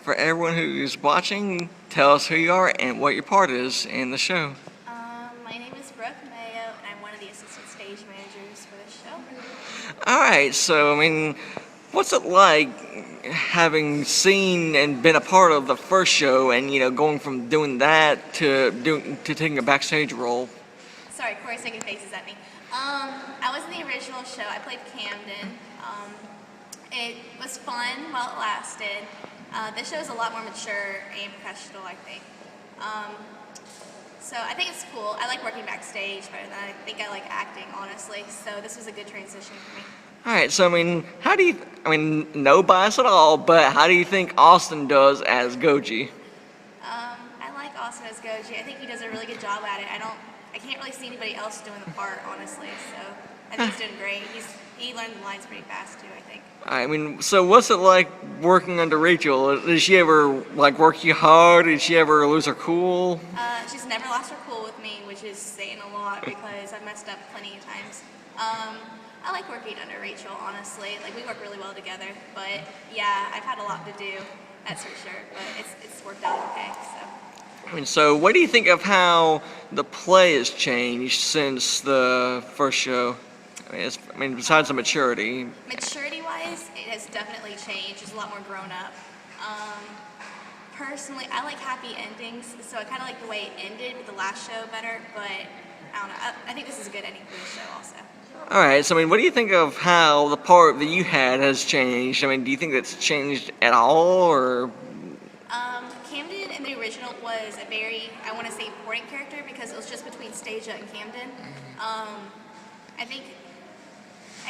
for everyone who's watching, tell us who you are and what your part is in the show. My name is Brooke Mayo, and I'm one of the assistant stage managers for the show. All right, so I mean, what's it like having seen and been a part of the first show, and going from doing that to taking a backstage role? Sorry, Corey's taking faces at me. I was in the original show. I played Camden. It was fun while it lasted. This show is a lot more mature and professional, I think. So I think it's cool. I like working backstage better than I think I like acting, honestly. So this was a good transition for me. All right, so no bias at all, but how do you think Austin does as Gogi? I like Austin as Gogi. I think he does a really good job at it. I can't really see anybody else doing the part, honestly. So I think he's doing great. He learned the lines pretty fast too, I think. So what's it like working under Rachel? Did she ever work you hard? Did she ever lose her cool? She's never lost her cool with me, which is saying a lot because I've messed up plenty of times. I like working under Rachel, honestly. We work really well together. But yeah, I've had a lot to do, that's for sure. But it's worked out okay. So what do you think of how the play has changed since the first show? Besides the maturity. Maturity-wise, it has definitely changed. It's a lot more grown up. Personally, I like happy endings, so I kind of like the way it ended with the last show better, but I don't know. I think this is a good ending for the show also. All right, so what do you think of how the part that you had has changed? Do you think that's changed at all, or? Camden in the original was a very, I want to say, important character because it was just between Stasia and Camden.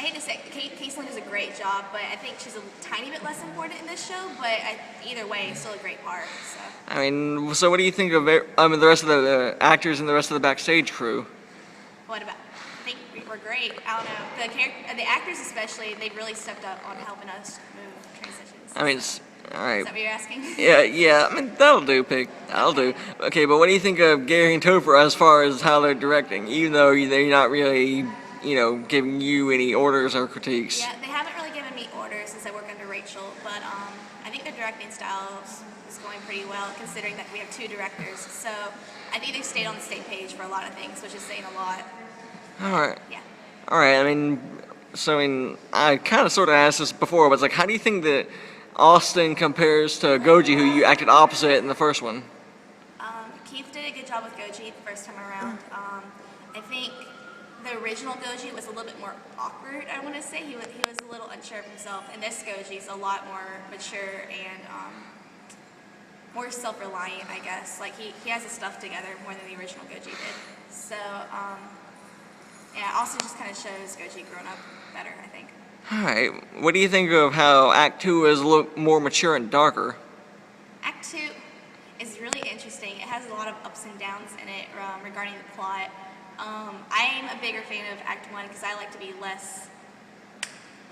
I hate to say, Caitlin does a great job, but I think she's a tiny bit less important in this show, but either way, it's still a great part, so. So what do you think of the rest of the actors and the rest of the backstage crew? What about? I think we're great. I don't know. The actors especially, they've really stepped up on helping us move transitions. All right. Is that what you're asking? Yeah. That'll do, Pig. That'll do. Okay, but what do you think of Gary and Topher as far as how they're directing, even though they're not really, giving you any orders or critiques? Yeah, they haven't really given me orders since I work under Rachel, but I think their directing style is going pretty well, considering that we have two directors. So I think they've stayed on the same page for a lot of things, which is saying a lot. All right. Yeah. All right. I kind of sort of asked this before, but how do you think that Austin compares to Gogi, who you acted opposite in the first one? Keith did a good job with Gogi the first time around. I think the original Gogi was a little bit more awkward, I want to say. He was a little unsure of himself, and this Gogi's a lot more mature and more self-reliant, I guess. He has his stuff together more than the original Gogi did. So, Austin just kind of shows Gogi grown up better, I think. Alright, what do you think of how Act 2 is a little more mature and darker? Act 2 is really interesting. It has a lot of ups and downs in it regarding the plot. I'm a bigger fan of Act 1 because I like to be less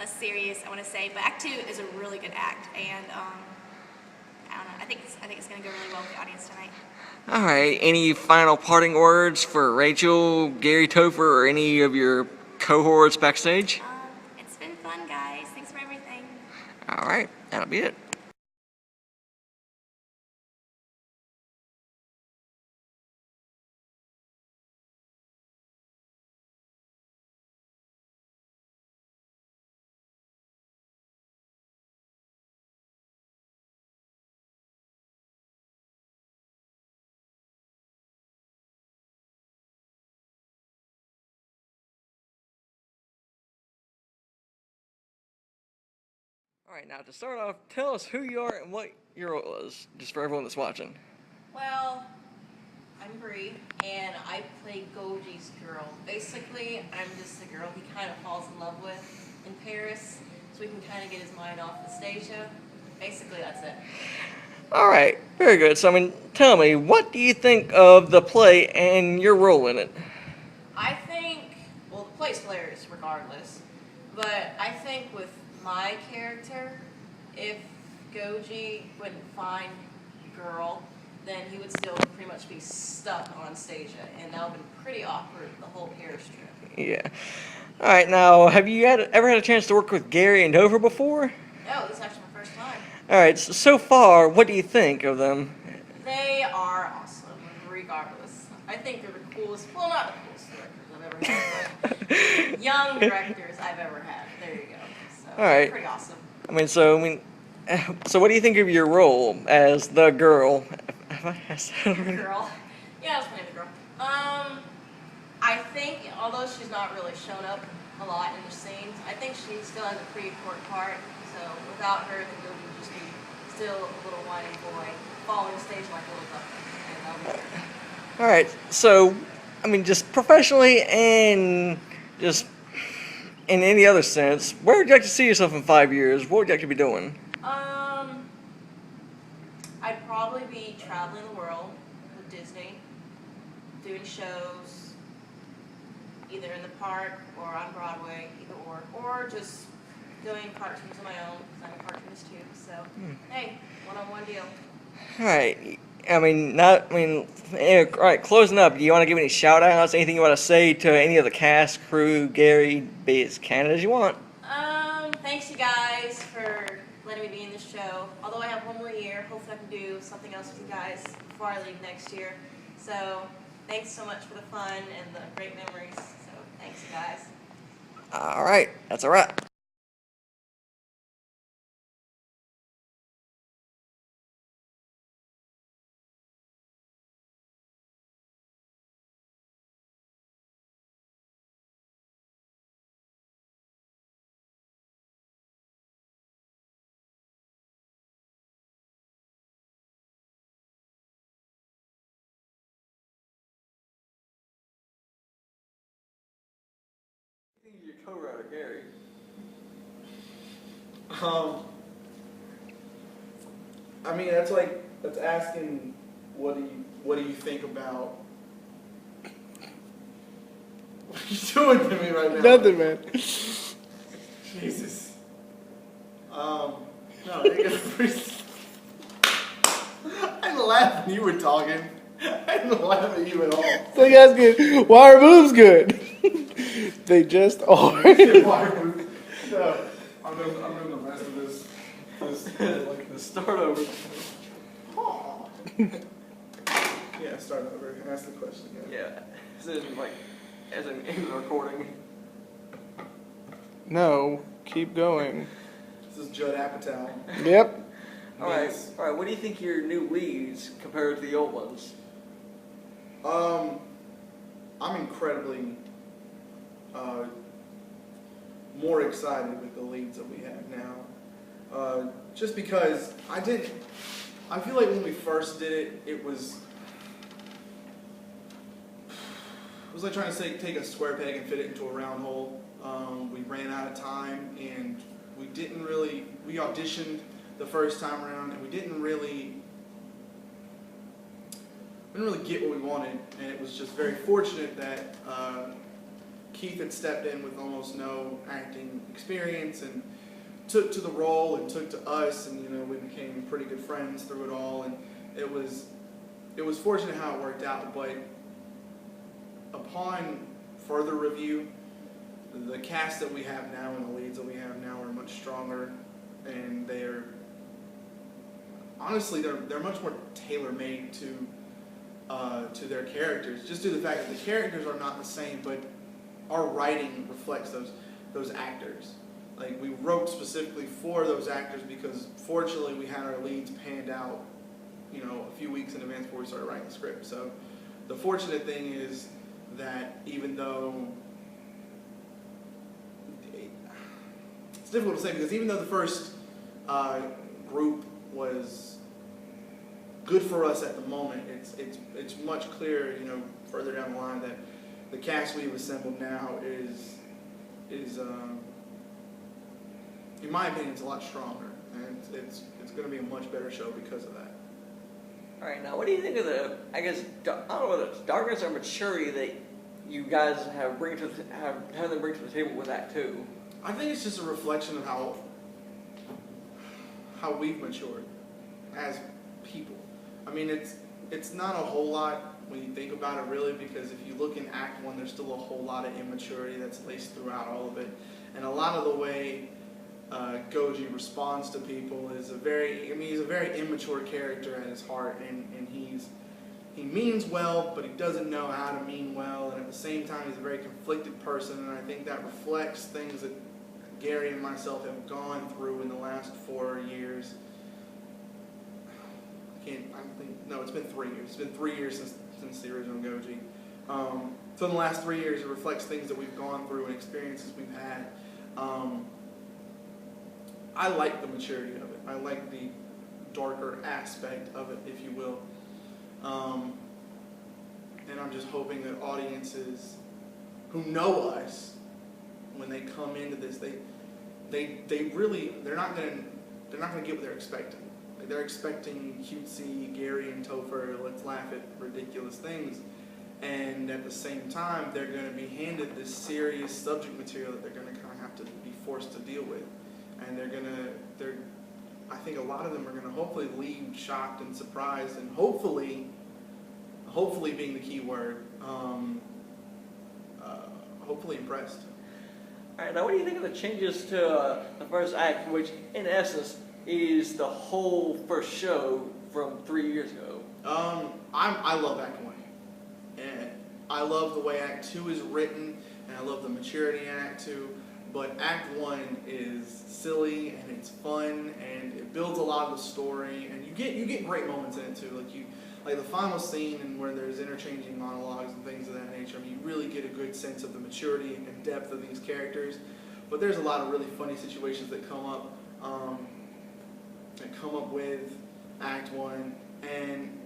serious, I want to say. But Act 2 is a really good act, and I don't know. I think it's going to go really well with the audience tonight. Alright, any final parting words for Rachel, Gary Topher, or any of your cohorts backstage? It's been fun, guys. Thanks for everything. Alright, that'll be it. Alright, now to start off, tell us who you are and what your role is, just for everyone that's watching. Well, I'm Bree, and I play Gogi's girl. Basically, I'm just the girl he kind of falls in love with in Paris, so we can kind of get his mind off the Stasia. Basically, that's it. Alright, very good. So, tell me, what do you think of the play and your role in it? I think, well, the play's hilarious regardless, but I think with my character, if Gogi wouldn't find girl, then he would still pretty much be stuck on Stasia, and that would have been pretty awkward the whole Paris trip. Yeah. Alright, now, have you ever had a chance to work with Gary and Topher before? No, this is actually my first time. All right, so far, what do you think of them? They are awesome, regardless. I think they're the coolest, well, not the coolest directors I've ever had, but young directors I've ever had. There you go. So, All right. pretty awesome. So what do you think of your role as the girl? Have I asked that already? Girl. Yeah, I was playing the girl. I think, although she's not really shown up a lot in the scenes, I think she still has a pretty important part. So without her, the movie would just be still a little whiny boy following the stage like a little duck. And that'll be great. All right, so just professionally and just in any other sense, where would you like to see yourself in 5 years? What would you like to be doing? I'd probably be traveling the world with Disney, doing shows, either in the park or on Broadway, either or just doing cartoons of my own, because I'm a cartoonist too, so, hey, one-on-one deal. All right, all right, closing up, do you want to give any shout outs, anything you want to say to any of the cast, crew, Gary, be as candid as you want? Thanks you guys for letting me be in this show. Although I have one more year, hopefully I can do something else with you guys before I leave next year. So, thanks so much for the fun and the great memories. So, thanks you guys. All right, that's a wrap. Your co-writer, Gary. That's asking what do you think about. What are you doing to me right now? Nothing, man. Jesus. No, I didn't laugh when you were talking. I didn't laugh at you at all. So you guys good. Why are moves good? They just are. No, I'm doing the rest of this like the start over. Yeah, start over. Ask the question again. Yeah, as in the recording. No, keep going. This is Judd Apatow. Yep. All right. What do you think your new leads compared to the old ones? I'm incredibly more excited with the leads that we have now. Just because I feel like when we first did it, it was like trying to take a square peg and fit it into a round hole. We ran out of time, and we auditioned the first time around, and we didn't really get what we wanted, and it was just very fortunate that Keith had stepped in with almost no acting experience and took to the role and took to us, and we became pretty good friends through it all, and it was fortunate how it worked out. But upon further review, the cast that we have now and the leads that we have now are much stronger, and they're much more tailor-made to their characters, just due to the fact that the characters are not the same, but our writing reflects those actors. Like, we wrote specifically for those actors because fortunately we had our leads panned out, a few weeks in advance before we started writing the script. So the fortunate thing is that even though it's difficult to say, because even though the first group was good for us at the moment, it's much clearer, further down the line, that the cast we've assembled now is in my opinion, it's a lot stronger, and it's going to be a much better show because of that. All right, now what do you think of the, I don't know whether it's darkness or maturity that you guys have them bring to the table with that too? I think it's just a reflection of how we've matured as people. I mean, it's not a whole lot when you think about it, really, because if you look in Act 1, there's still a whole lot of immaturity that's laced throughout all of it. And a lot of the way Gogi responds to people is he's a very immature character at his heart, and he means well, but he doesn't know how to mean well, and at the same time he's a very conflicted person, and I think that reflects things that Gary and myself have gone through in the last 4 years. It's been 3 years. It's been 3 years since the original Gogi. So in the last 3 years, it reflects things that we've gone through and experiences we've had. I like the maturity of it. I like the darker aspect of it, if you will. And I'm just hoping that audiences who know us, when they come into this, they're not gonna get what they're expecting. Like, they're expecting cutesy Gary and Topher, let's laugh at ridiculous things, and at the same time, they're going to be handed this serious subject material that they're going to kind of have to be forced to deal with, and I think a lot of them are going to hopefully leave shocked and surprised, and hopefully being the key word, hopefully impressed. All right, now what do you think of the changes to the first act, which in essence is the whole first show from 3 years ago? I love Act 1. And I love the way Act 2 is written, and I love the maturity in Act 2. But Act 1 is silly, and it's fun, and it builds a lot of the story, and you get great moments in it too. Like the final scene, and where there's interchanging monologues and things of that nature. I mean, you really get a good sense of the maturity and depth of these characters. But there's a lot of really funny situations that come up with Act 1, and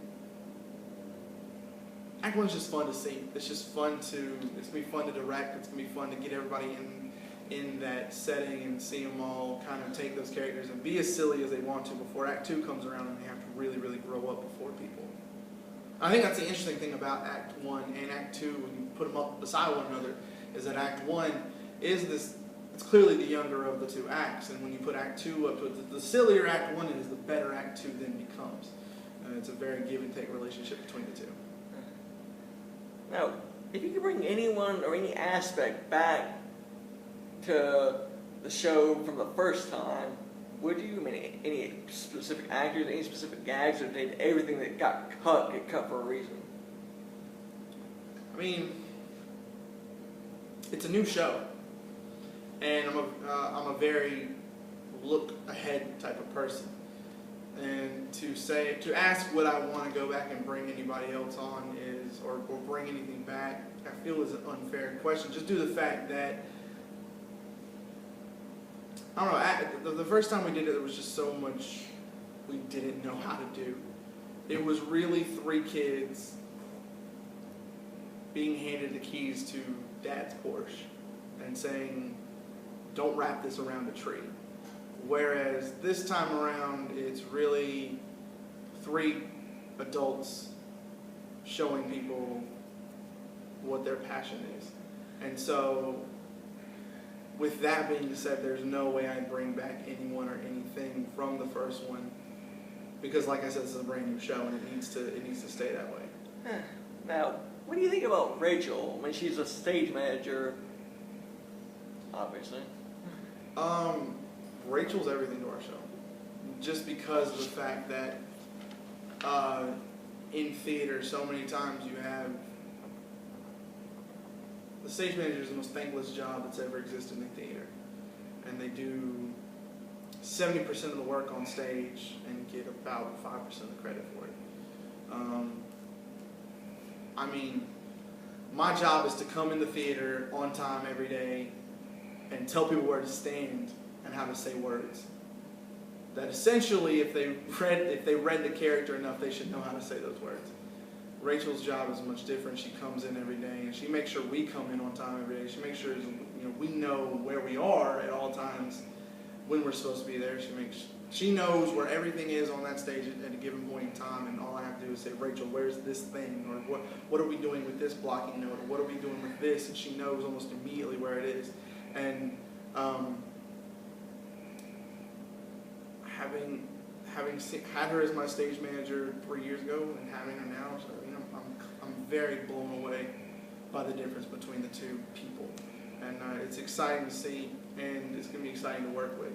Act 1 is just fun to see. It's just fun it's gonna be fun to direct. It's gonna be fun to get everybody in that setting and see them all kind of take those characters and be as silly as they want to before Act 2 comes around, and they have to really, really grow up before people. I think that's the interesting thing about Act 1 and Act 2 when you put them up beside one another, is that Act 1 is it's clearly the younger of the two acts, and when you put Act 2 up to it, the sillier Act 1 is, the better Act 2 then becomes. It's a very give and take relationship between the two. Now, if you could bring anyone or any aspect back to the show from the first time, would you? I mean, any specific actors, any specific gags, or did everything that got cut get cut for a reason? I mean, it's a new show, and I'm a very look ahead type of person, and to ask would I want to go back and bring anybody else on or bring anything back, I feel is an unfair question, just due to the fact that I don't know, the first time we did it, there was just so much we didn't know how to do. It was really 3 kids being handed the keys to Dad's Porsche and saying, don't wrap this around a tree. Whereas this time around, it's really 3 adults showing people what their passion is. And so, with that being said, there's no way I'd bring back anyone or anything from the first one, because like I said, this is a brand new show and it needs to stay that way. Now, what do you think about Rachel when she's a stage manager? Obviously. Rachel's everything to our show, just because of the fact that in theater, so many times you have the stage manager is the most thankless job that's ever existed in theater, and they do 70% of the work on stage and get about 5% of the credit for it. I mean, my job is to come in the theater on time every day and tell people where to stand and how to say words. That essentially, if they read the character enough, they should know how to say those words. Rachel's job is much different. She comes in every day, and she makes sure we come in on time every day. She makes sure we know where we are at all times when we're supposed to be there. She knows where everything is on that stage at a given point in time, and all I have to do is say, Rachel, where's this thing? Or what are we doing with this blocking note? Or what are we doing with this? And she knows almost immediately where it is. And had her as my stage manager 3 years ago and having her now, so, I'm very blown away by the difference between the two people. and it's exciting to see, and it's going to be exciting to work with.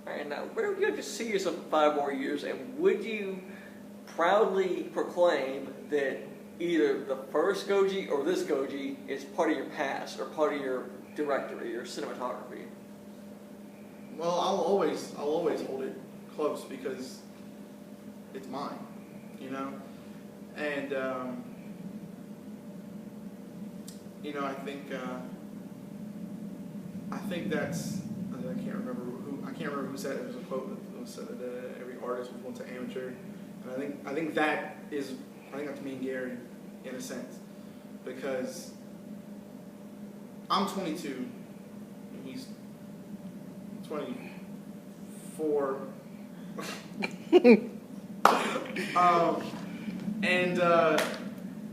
And where would you like to see yourself in 5 more years? And would you proudly proclaim that either the first Gogi or this Gogi is part of your past or part of your directory, your cinematography? Well, I'll always hold it close because it's mine, you know? And, you know, I think that's, I can't remember who said it. There was a quote that said that every artist was once an amateur. And I think that's me and Gary in a sense, because I'm 22 and he's 24.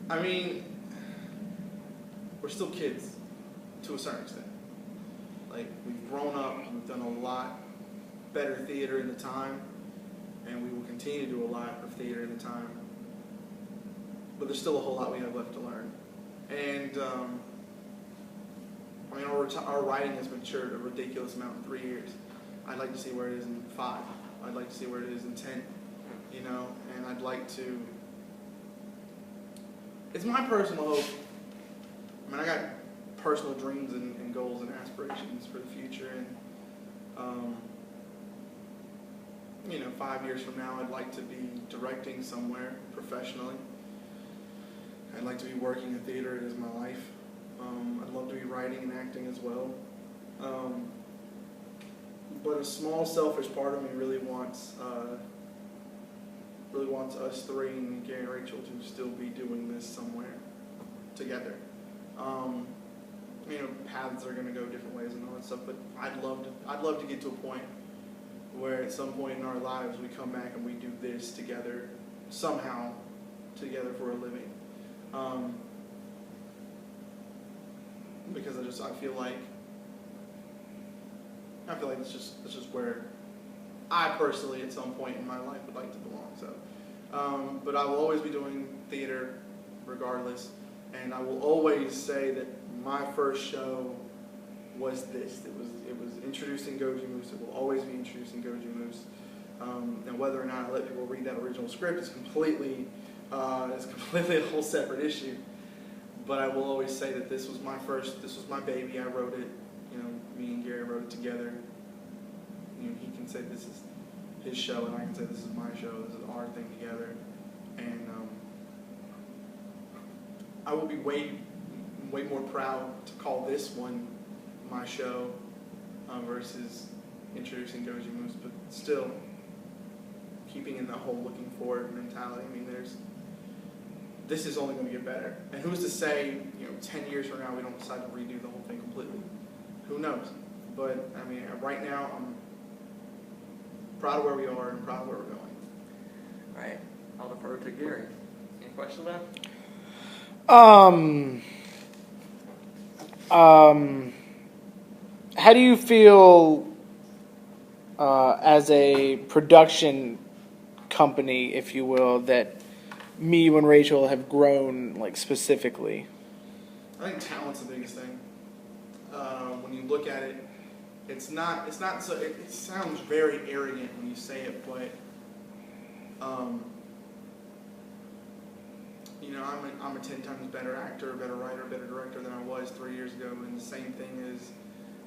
I mean, we're still kids to a certain extent. Like, we've grown up, we've done a lot better theater in the time, and we will continue to do a lot of theater in the time. But there's still a whole lot we have left to learn. And, I mean, our writing has matured a ridiculous amount in 3 years. I'd like to see where it is in 5. I'd like to see where it is in 10, you know, and I'd like to, it's my personal hope. I mean, I got personal dreams and goals and aspirations for the future, and, you know, 5 years from now, I'd like to be directing somewhere professionally. I'd like to be working in theater as my life. I'd love to be writing and acting as well. But a small, selfish part of me really wants us three and Gary and Rachel to still be doing this somewhere together. You know, paths are going to go different ways and all that stuff, but I'd love to get to a point where at some point in our lives we come back and we do this together, somehow together for a living. Because I feel like it's just where I personally at some point in my life would like to belong. So, but I will always be doing theater regardless, and I will always say that my first show was this. It was introducing Gogi Moose. It will always be introducing Gogi Moose. And whether or not I let people read that original script is completely a whole separate issue. But I will always say that this was my baby. I wrote it. You know, me and Gary wrote it together. You know, he can say this is his show, and I can say this is my show. This is our thing together. And I will be way more proud to call this one my show versus introducing Gogi Moose, but still keeping in the whole looking forward mentality. I mean, this is only going to get better. And who's to say, 10 years from now we don't decide to redo the whole thing completely? Who knows? But, I mean, right now I'm proud of where we are and proud of where we're going. All right. I'll defer to Gary. Any questions on that? How do you feel as a production company, if you will, that me and Rachel have grown, like, specifically? I think talent's the biggest thing. When you look at it, it's not so, it sounds very arrogant when you say it, but I'm a 10 times better actor, better writer, better director than I was 3 years ago, and the same thing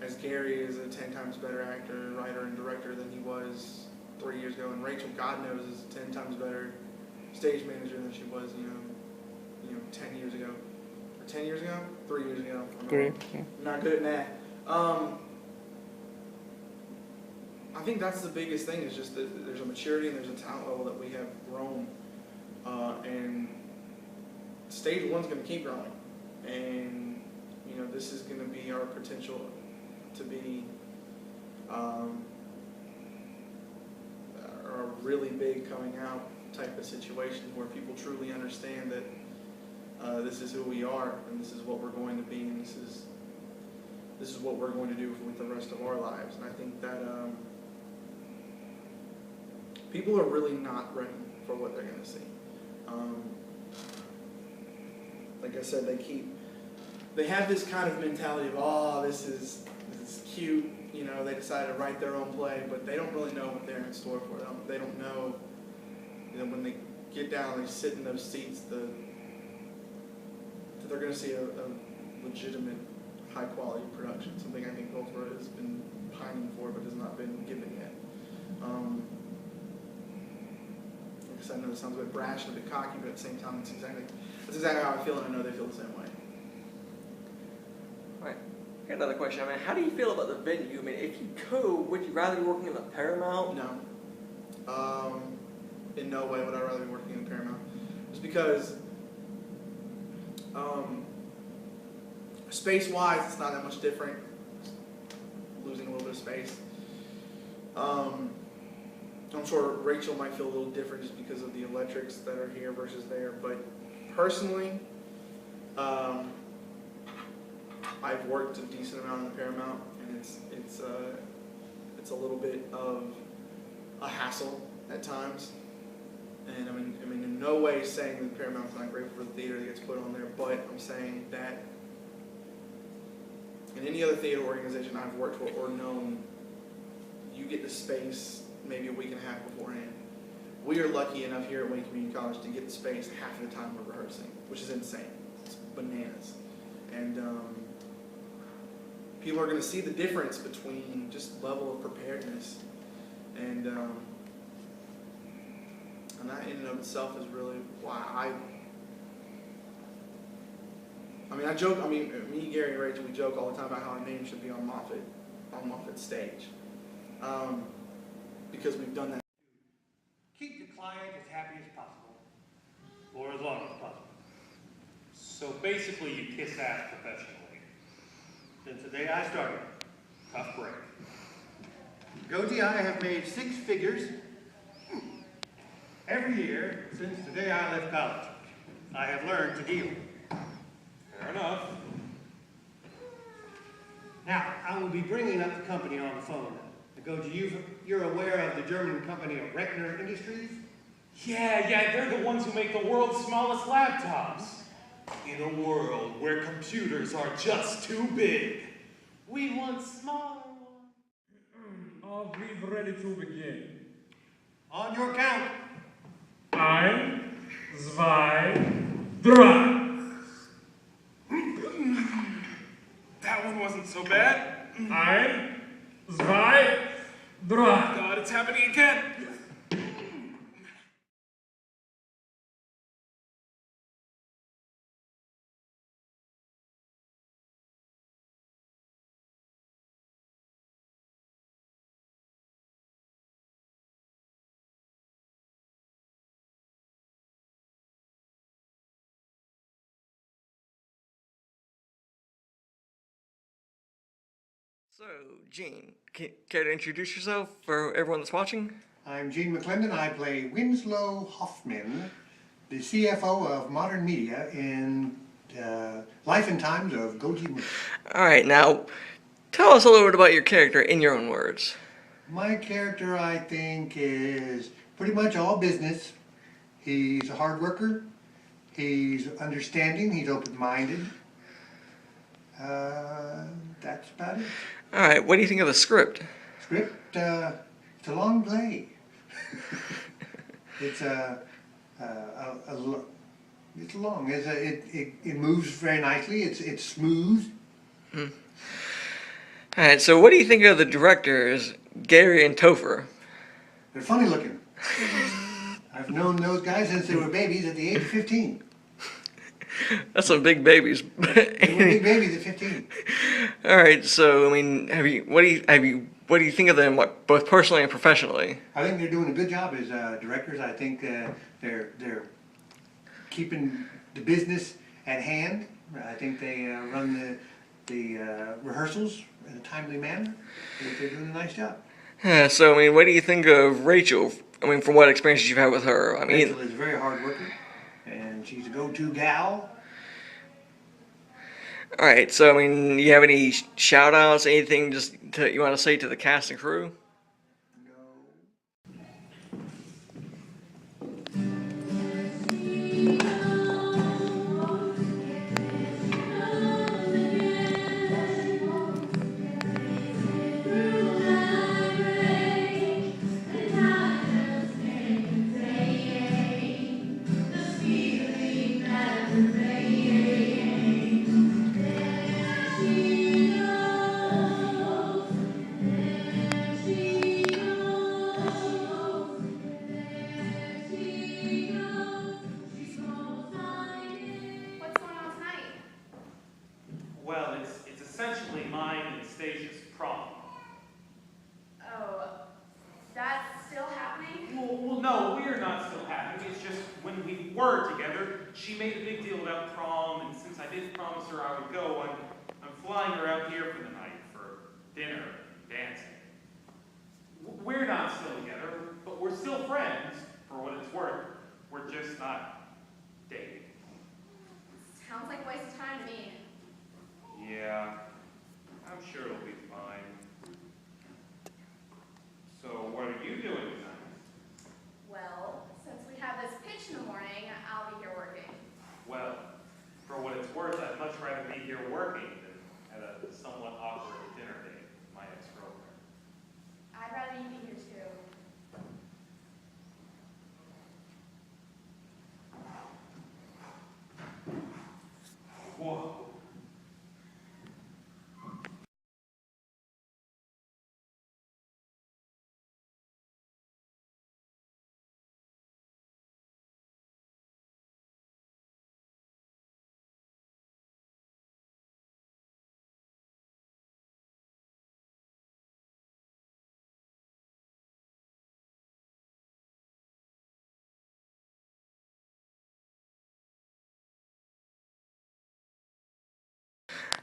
as Gary is a 10 times better actor, writer, and director than he was 3 years ago, and Rachel, God knows, is 10 times better stage manager than she was, 10 years ago. Or 10 years ago? 3 years ago. Great. I'm not good at math. I think that's the biggest thing, is just that there's a maturity and there's a talent level that we have grown. And stage one's going to keep growing. And, this is going to be our potential to be a really big coming out type of situation where people truly understand that this is who we are and this is what we're going to be and this is what we're going to do with the rest of our lives. And I think that people are really not ready for what they're going to see. Like I said, they keep they have this kind of mentality of, oh, this is cute. You know, they decided to write their own play, but they don't really know what they're in store for. They don't know, you know, when they get down, they sit in those seats, that they're going to see a legitimate, high-quality production, something I think Goldsboro has been pining for, but has not been given yet. Like I said, I know it sounds a bit brash and a bit cocky, but at the same time, that's exactly how I feel, and I know they feel the same way. All right. I got another question. I mean, how do you feel about the venue? I mean, if you could, would you rather be working in the Paramount? No. In no way would I rather be working in the Paramount. Just because space-wise, it's not that much different. Losing a little bit of space. I'm sure Rachel might feel a little different just because of the electrics that are here versus there. But personally, I've worked a decent amount in the Paramount, and it's a little bit of a hassle at times. And I mean, in no way saying that Paramount's not grateful for the theater that gets put on there, but I'm saying that in any other theater organization I've worked for or known, you get the space maybe a week and a half beforehand. We are lucky enough here at Wayne Community College to get the space half of the time we're rehearsing, which is insane. It's bananas. And people are going to see the difference between just level of preparedness. And that in and of itself is really why I joke, me, Gary, and Rachel, we joke all the time about how our name should be on Moffat's stage. Because we've done that. Keep the client as happy as possible, or as long as possible. So basically, you kiss ass professionally. Since the day I started, tough break. Gogi, I have made 6 figures every year since the day I left college. I have learned to deal. Fair enough. Now, I will be bringing up the company on the phone. Gogi, you're aware of the German company of Rechner Industries? Yeah, they're the ones who make the world's smallest laptops. In a world where computers are just too big, we want smaller ones. Are we ready to begin? On your count. 1, 2, 3. That one wasn't so bad. 1, 2, 3. God, it's happening again. So, Gene, care to introduce yourself for everyone that's watching? I'm Gene McClendon. I play Winslow Hoffman, the CFO of Modern Media in Life and Times of Gogi. All right, now tell us a little bit about your character in your own words. My character, I think, is pretty much all business. He's a hard worker. He's understanding. He's open-minded. That's about it. All right, what do you think of the script? Script, it's a long play. It's it's long. It moves very nicely. It's smooth. All right, so what do you think of the directors, Gary and Topher? They're funny looking. I've known those guys since they were babies at the age of 15. That's some big babies. They were big babies at 15. All right, so I mean, what do you think of them, both personally and professionally? I think they're doing a good job as directors. I think they're keeping the business at hand. I think they run the rehearsals in a timely manner. I think they're doing a nice job. So I mean, what do you think of Rachel? I mean, from what experiences you've had with her? I mean, Rachel is a very hard worker, and she's a go-to gal. All right, so I mean, you have any shout-outs, anything you want to say to the cast and crew? she made a big deal about prom, and since I didn't promise her I would go, I'm flying her out here for the night for dinner and dancing. We're not still together, but we're still friends, for what it's worth. We're just not dating. Sounds like a waste of time to me. Yeah, I'm sure it'll be fine. So what are you doing tonight? Well, since we have this pitch in the morning, I'll be here working. Well, for what it's worth, I'd much rather be here working than at a somewhat awkward dinner date with my ex-girlfriend. I'd rather you be here too. Whoa.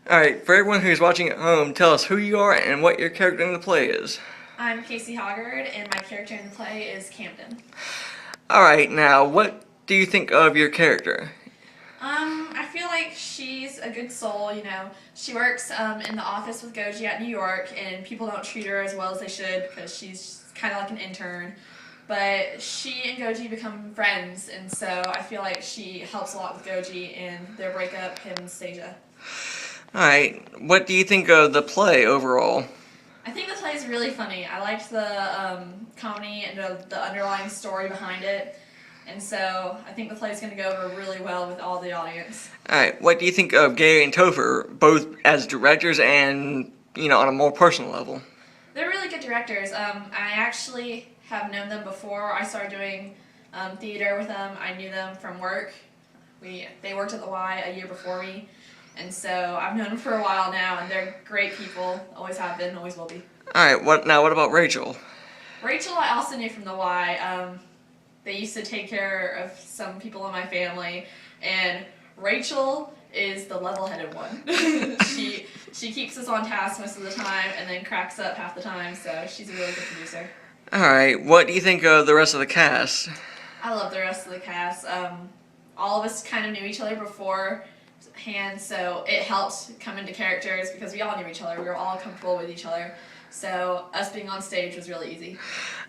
Alright, for everyone who's watching at home, tell us who you are and what your character in the play is. I'm Casey Hoggard, and my character in the play is Camden. Alright, now, what do you think of your character? I feel like she's a good soul, you know. She works in the office with Gogi at New York, and people don't treat her as well as they should because she's kind of like an intern. But she and Gogi become friends, and so I feel like she helps a lot with Gogi in their breakup, him and Stasia. Alright, what do you think of the play overall? I think the play is really funny. I liked the comedy and the underlying story behind it. And so I think the play is going to go over really well with all the audience. Alright, what do you think of Gary and Topher, both as directors and, you know, on a more personal level? They're really good directors. I actually have known them before I started doing theater with them. I knew them from work. They worked at the Y a year before me. And so I've known them for a while now, and they're great people. Always have been, always will be. Alright, what about Rachel? Rachel I also knew from the Y. They used to take care of some people in my family, and Rachel is the level-headed one. She keeps us on task most of the time, and then cracks up half the time, so she's a really good producer. Alright, what do you think of the rest of the cast? I love the rest of the cast. All of us kind of knew each other beforehand, so it helped come into characters because we all knew each other. We were all comfortable with each other. So us being on stage was really easy.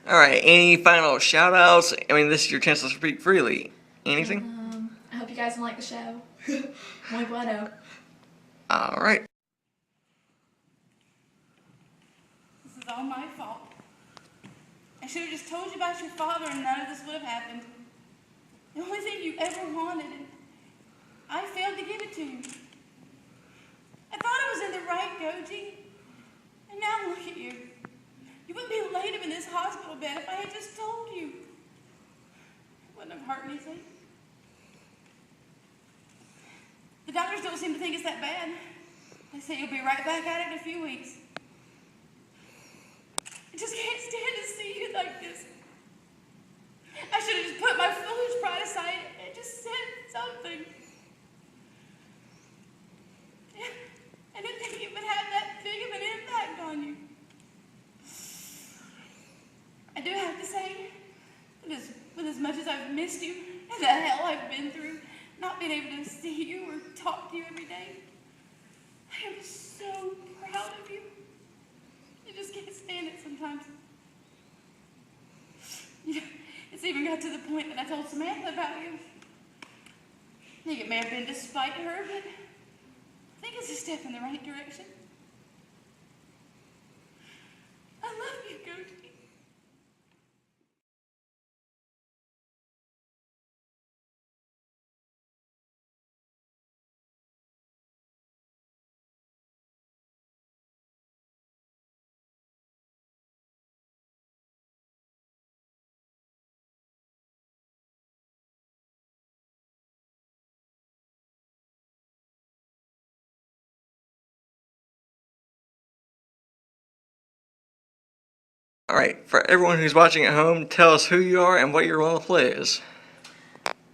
Alright, any final shout-outs? I mean, this is your chance to speak freely. Anything? I hope you guys like the show. Muy bueno. Alright. This is all my fault. I should have just told you about your father and none of this would have happened. The only thing you ever wanted, and I failed to give it to you. I thought I was in the right, Gogi. And now look at you. You wouldn't be laid up in this hospital bed if I had just told you. It wouldn't have hurt anything. The doctors don't seem to think it's that bad. They say you'll be right back at it in a few weeks. I just can't stand to see you like this. I should have just put my foolish pride aside and just said something. I didn't think it would have that big of an impact on you. I do have to say, with as much as I've missed you and the hell I've been through, not being able to see you or talk to you every day, I am so proud of you. I just can't stand it sometimes. You know, it's even got to the point that I told Samantha about you. I think it may have been despite her, but I think it's a step in the right direction. I love you, Gogi. Alright, for everyone who's watching at home, tell us who you are and what your role of play is.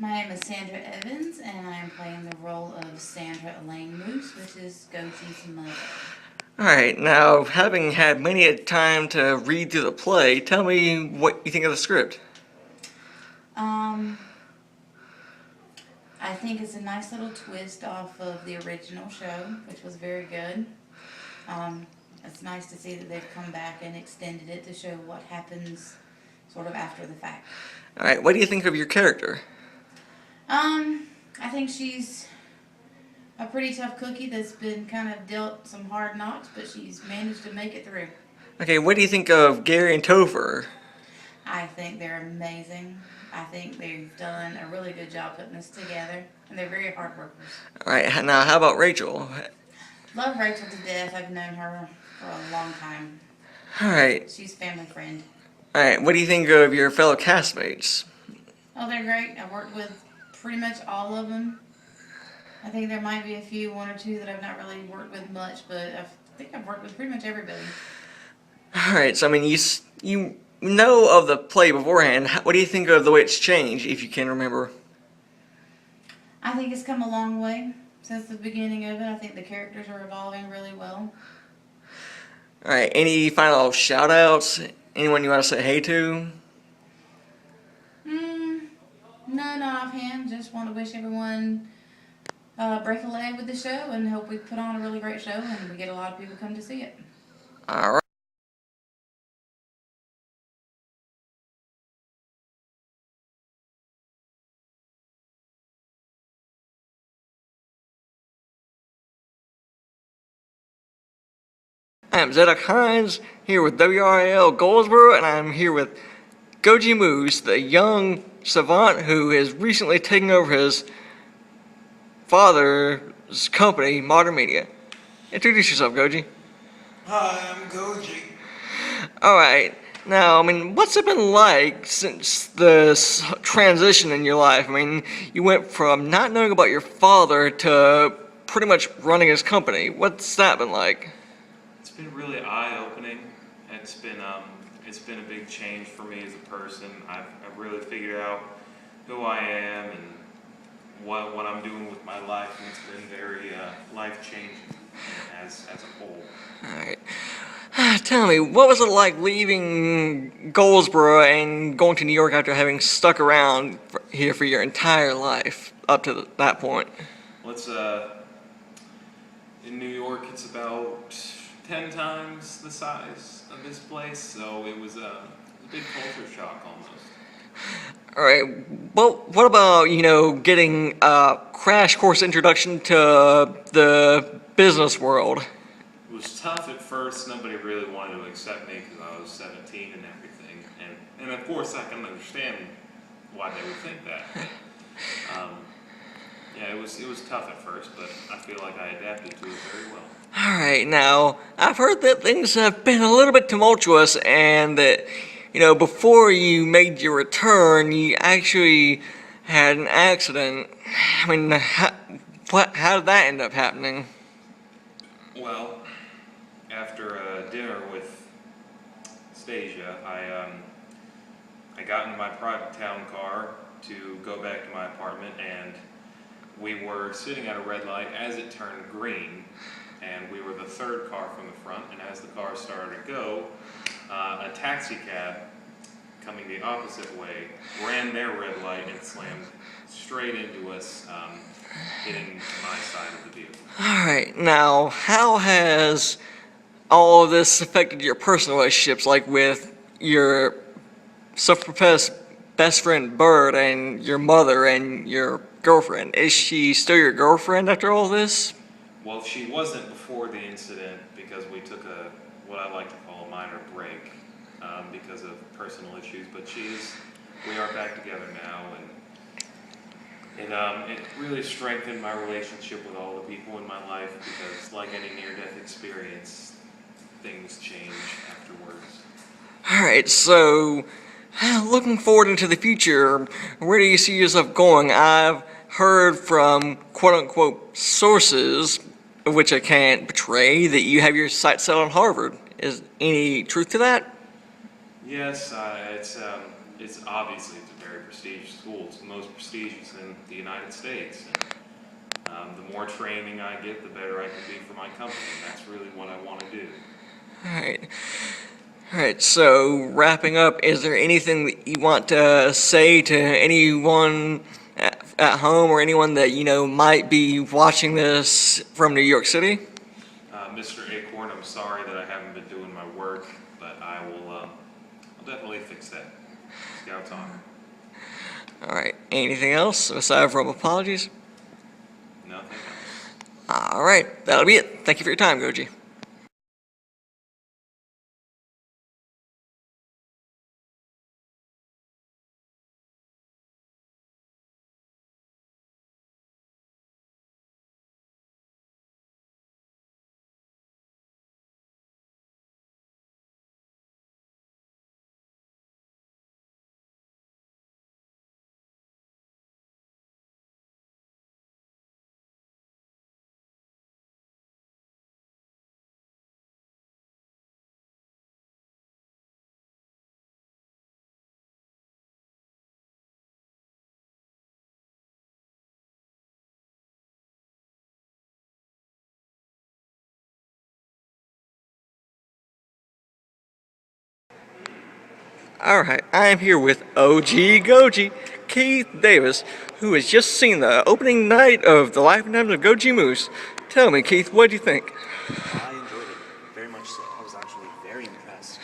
My name is Sandra Evans, and I am playing the role of Sandra Elaine Moose, which is Gogi's mother. Alright, now, having had many a time to read through the play, tell me what you think of the script. I think it's a nice little twist off of the original show, which was very good. It's nice to see that they've come back and extended it to show what happens sort of after the fact. Alright, what do you think of your character? I think she's a pretty tough cookie that's been kind of dealt some hard knocks, but she's managed to make it through. Okay, what do you think of Gary and Topher? I think they're amazing. I think they've done a really good job putting this together, and they're very hard workers. Alright, now how about Rachel? Love Rachel to death. I've known her for a long time. Alright. She's family friend. Alright, what do you think of your fellow castmates? Oh, they're great. I've worked with pretty much all of them. I think there might be a few, one or two that I've not really worked with much, but I think I've worked with pretty much everybody. Alright, so I mean, you know of the play beforehand. What do you think of the way it's changed, if you can remember? I think it's come a long way since the beginning of it. I think the characters are evolving really well. Alright, any final shout-outs? Anyone you want to say hey to? No, not offhand. Just want to wish everyone break a leg with the show and hope we put on a really great show and we get a lot of people come to see it. Alright. I'm Zedek Hines, here with WRAL Goldsboro, and I'm here with Gogi Moose, the young savant who has recently taken over his father's company, Modern Media. Introduce yourself, Gogi. Hi, I'm Gogi. Alright, now, I mean, what's it been like since this transition in your life? I mean, you went from not knowing about your father to pretty much running his company. What's that been like? It's been really eye-opening. It's been a big change for me as a person. I've really figured out who I am and what I'm doing with my life, and it's been very life-changing as a whole. Alright. Tell me, what was it like leaving Goldsboro and going to New York after having stuck around here for your entire life up to that point? Well, in New York, it's about 10 times the size of this place, so it was a big culture shock almost. Alright, well, what about, getting a crash course introduction to the business world? It was tough at first. Nobody really wanted to accept me because I was 17 and everything, and of course I can understand why they would think that. Yeah, it was tough at first, but I feel like I adapted to it very well. Alright, now, I've heard that things have been a little bit tumultuous and that, before you made your return, you actually had an accident. I mean, how did that end up happening? Well, after dinner with Stasia, I got in my private town car to go back to my apartment, and we were sitting at a red light as it turned green, and we were the third car from the front, and as the car started to go, a taxi cab coming the opposite way ran their red light and slammed straight into us, hitting my side of the vehicle. Alright, now, how has all of this affected your personal relationships, like with your self-professed best friend Bird and your mother and your girlfriend? Is she still your girlfriend after all this? Well, she wasn't before the incident because we took what I like to call a minor break because of personal issues, but we are back together now, and it really strengthened my relationship with all the people in my life because, like any near-death experience, things change afterwards. Alright, so looking forward into the future, where do you see yourself going? I've heard from quote-unquote sources, which I can't betray, that you have your sights set on Harvard. Is any truth to that? Yes, it's obviously it's a very prestigious school. It's the most prestigious in the United States. And, the more training I get, the better I can be for my company. And that's really what I want to do. All right, so wrapping up, is there anything that you want to say to anyone at home or anyone that you know might be watching this from New York City? Mr. Acorn, I'm sorry that I haven't been doing my work, but I will I'll definitely fix that. Scout on. All right, anything else aside from apologies? Nothing else. All right, that'll be it. Thank you for your time, Gogi. Alright, I am here with OG Gogi, Keith Davis, who has just seen the opening night of The Life and Times of Gogi Moose. Tell me, Keith, what do you think? I enjoyed it, very much so. I was actually very impressed.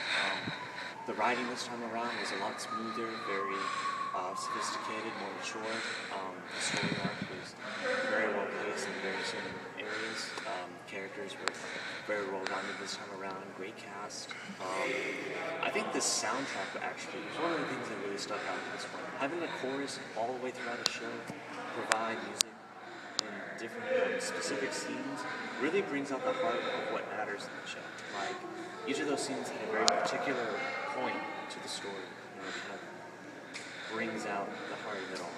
The writing this time around was a lot smoother, very sophisticated, more mature. The story arc was very well placed in very certain areas. Characters were very well rounded this time around, great cast. I think the soundtrack actually was one of the things that really stuck out in this one. Having a chorus all the way throughout the show, provide music in different specific scenes, really brings out the heart of what matters in the show. Like, each of those scenes had a very particular point to the story. You know, it kind of brings out the heart of it all.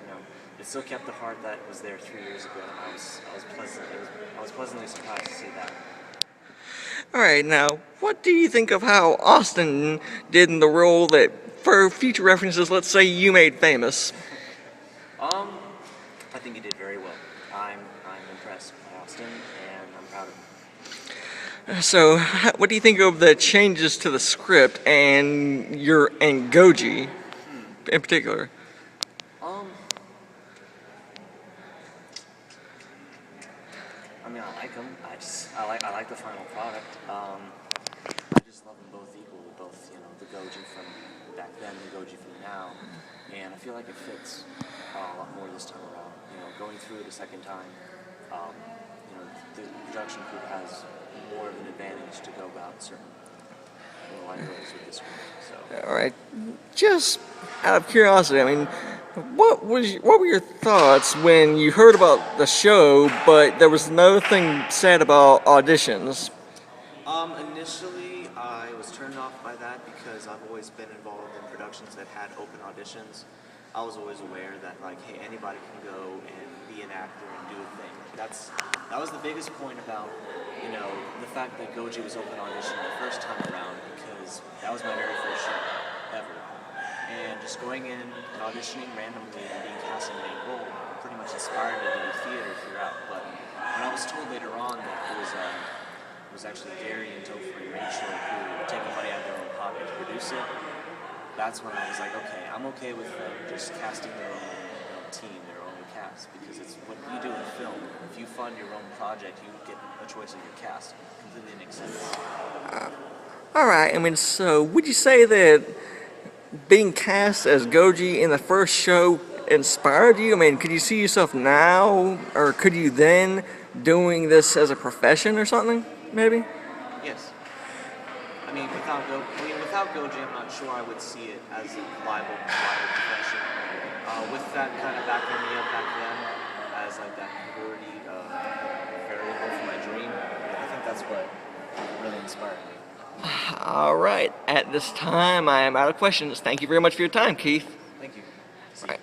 You know, it still kept the heart that was there 3 years ago. I was pleasantly surprised to see that. Alright, now, what do you think of how Austin did in the role that, for future references, let's say you made famous? I think he did very well. I'm impressed by Austin, and I'm proud of him. So, what do you think of the changes to the script and Gogi in particular? I mean, I like them. I like the final product. I just love them both equally. Both, you know, the Gogi from back then, the Gogi from now, and I feel like it fits a lot more this time around. You know, going through it a second time, you know, the production crew has more of an advantage to go about certain line ways with this script. So. All right, just out of curiosity, I mean, what were your thoughts when you heard about the show, but there was nothing said about auditions? Initially, I was turned off by that because I've always been involved in productions that had open auditions. I was always aware that, like, hey, anybody can go and be an actor and do a thing. That was the biggest point about, you know, the fact that Gogi was open audition the first time around, because that was my very first show ever. And just going in and auditioning randomly and being cast in a main role pretty much inspired me to do theater throughout. But when I was told later on that it was actually Gary and Topher and Rachel who were taking money out of their own pocket to produce it, that's when I was like, okay, I'm okay with them just casting their own team, their own cast, because it's what you do in film. If you fund your own project, you get a choice of your cast. It completely makes sense. All right, I mean, so would you say that being cast as Gogi in the first show inspired you? I mean, could you see yourself now, or could you then doing this as a profession or something, maybe? Yes. I mean, without Gogi, I'm not sure I would see it as a viable profession. With that kind of backing me up back then, as like that congruity, variable for my dream, I think that's what really inspired me. All right, at this time, I am out of questions. Thank you very much for your time, Keith. Thank you. All right.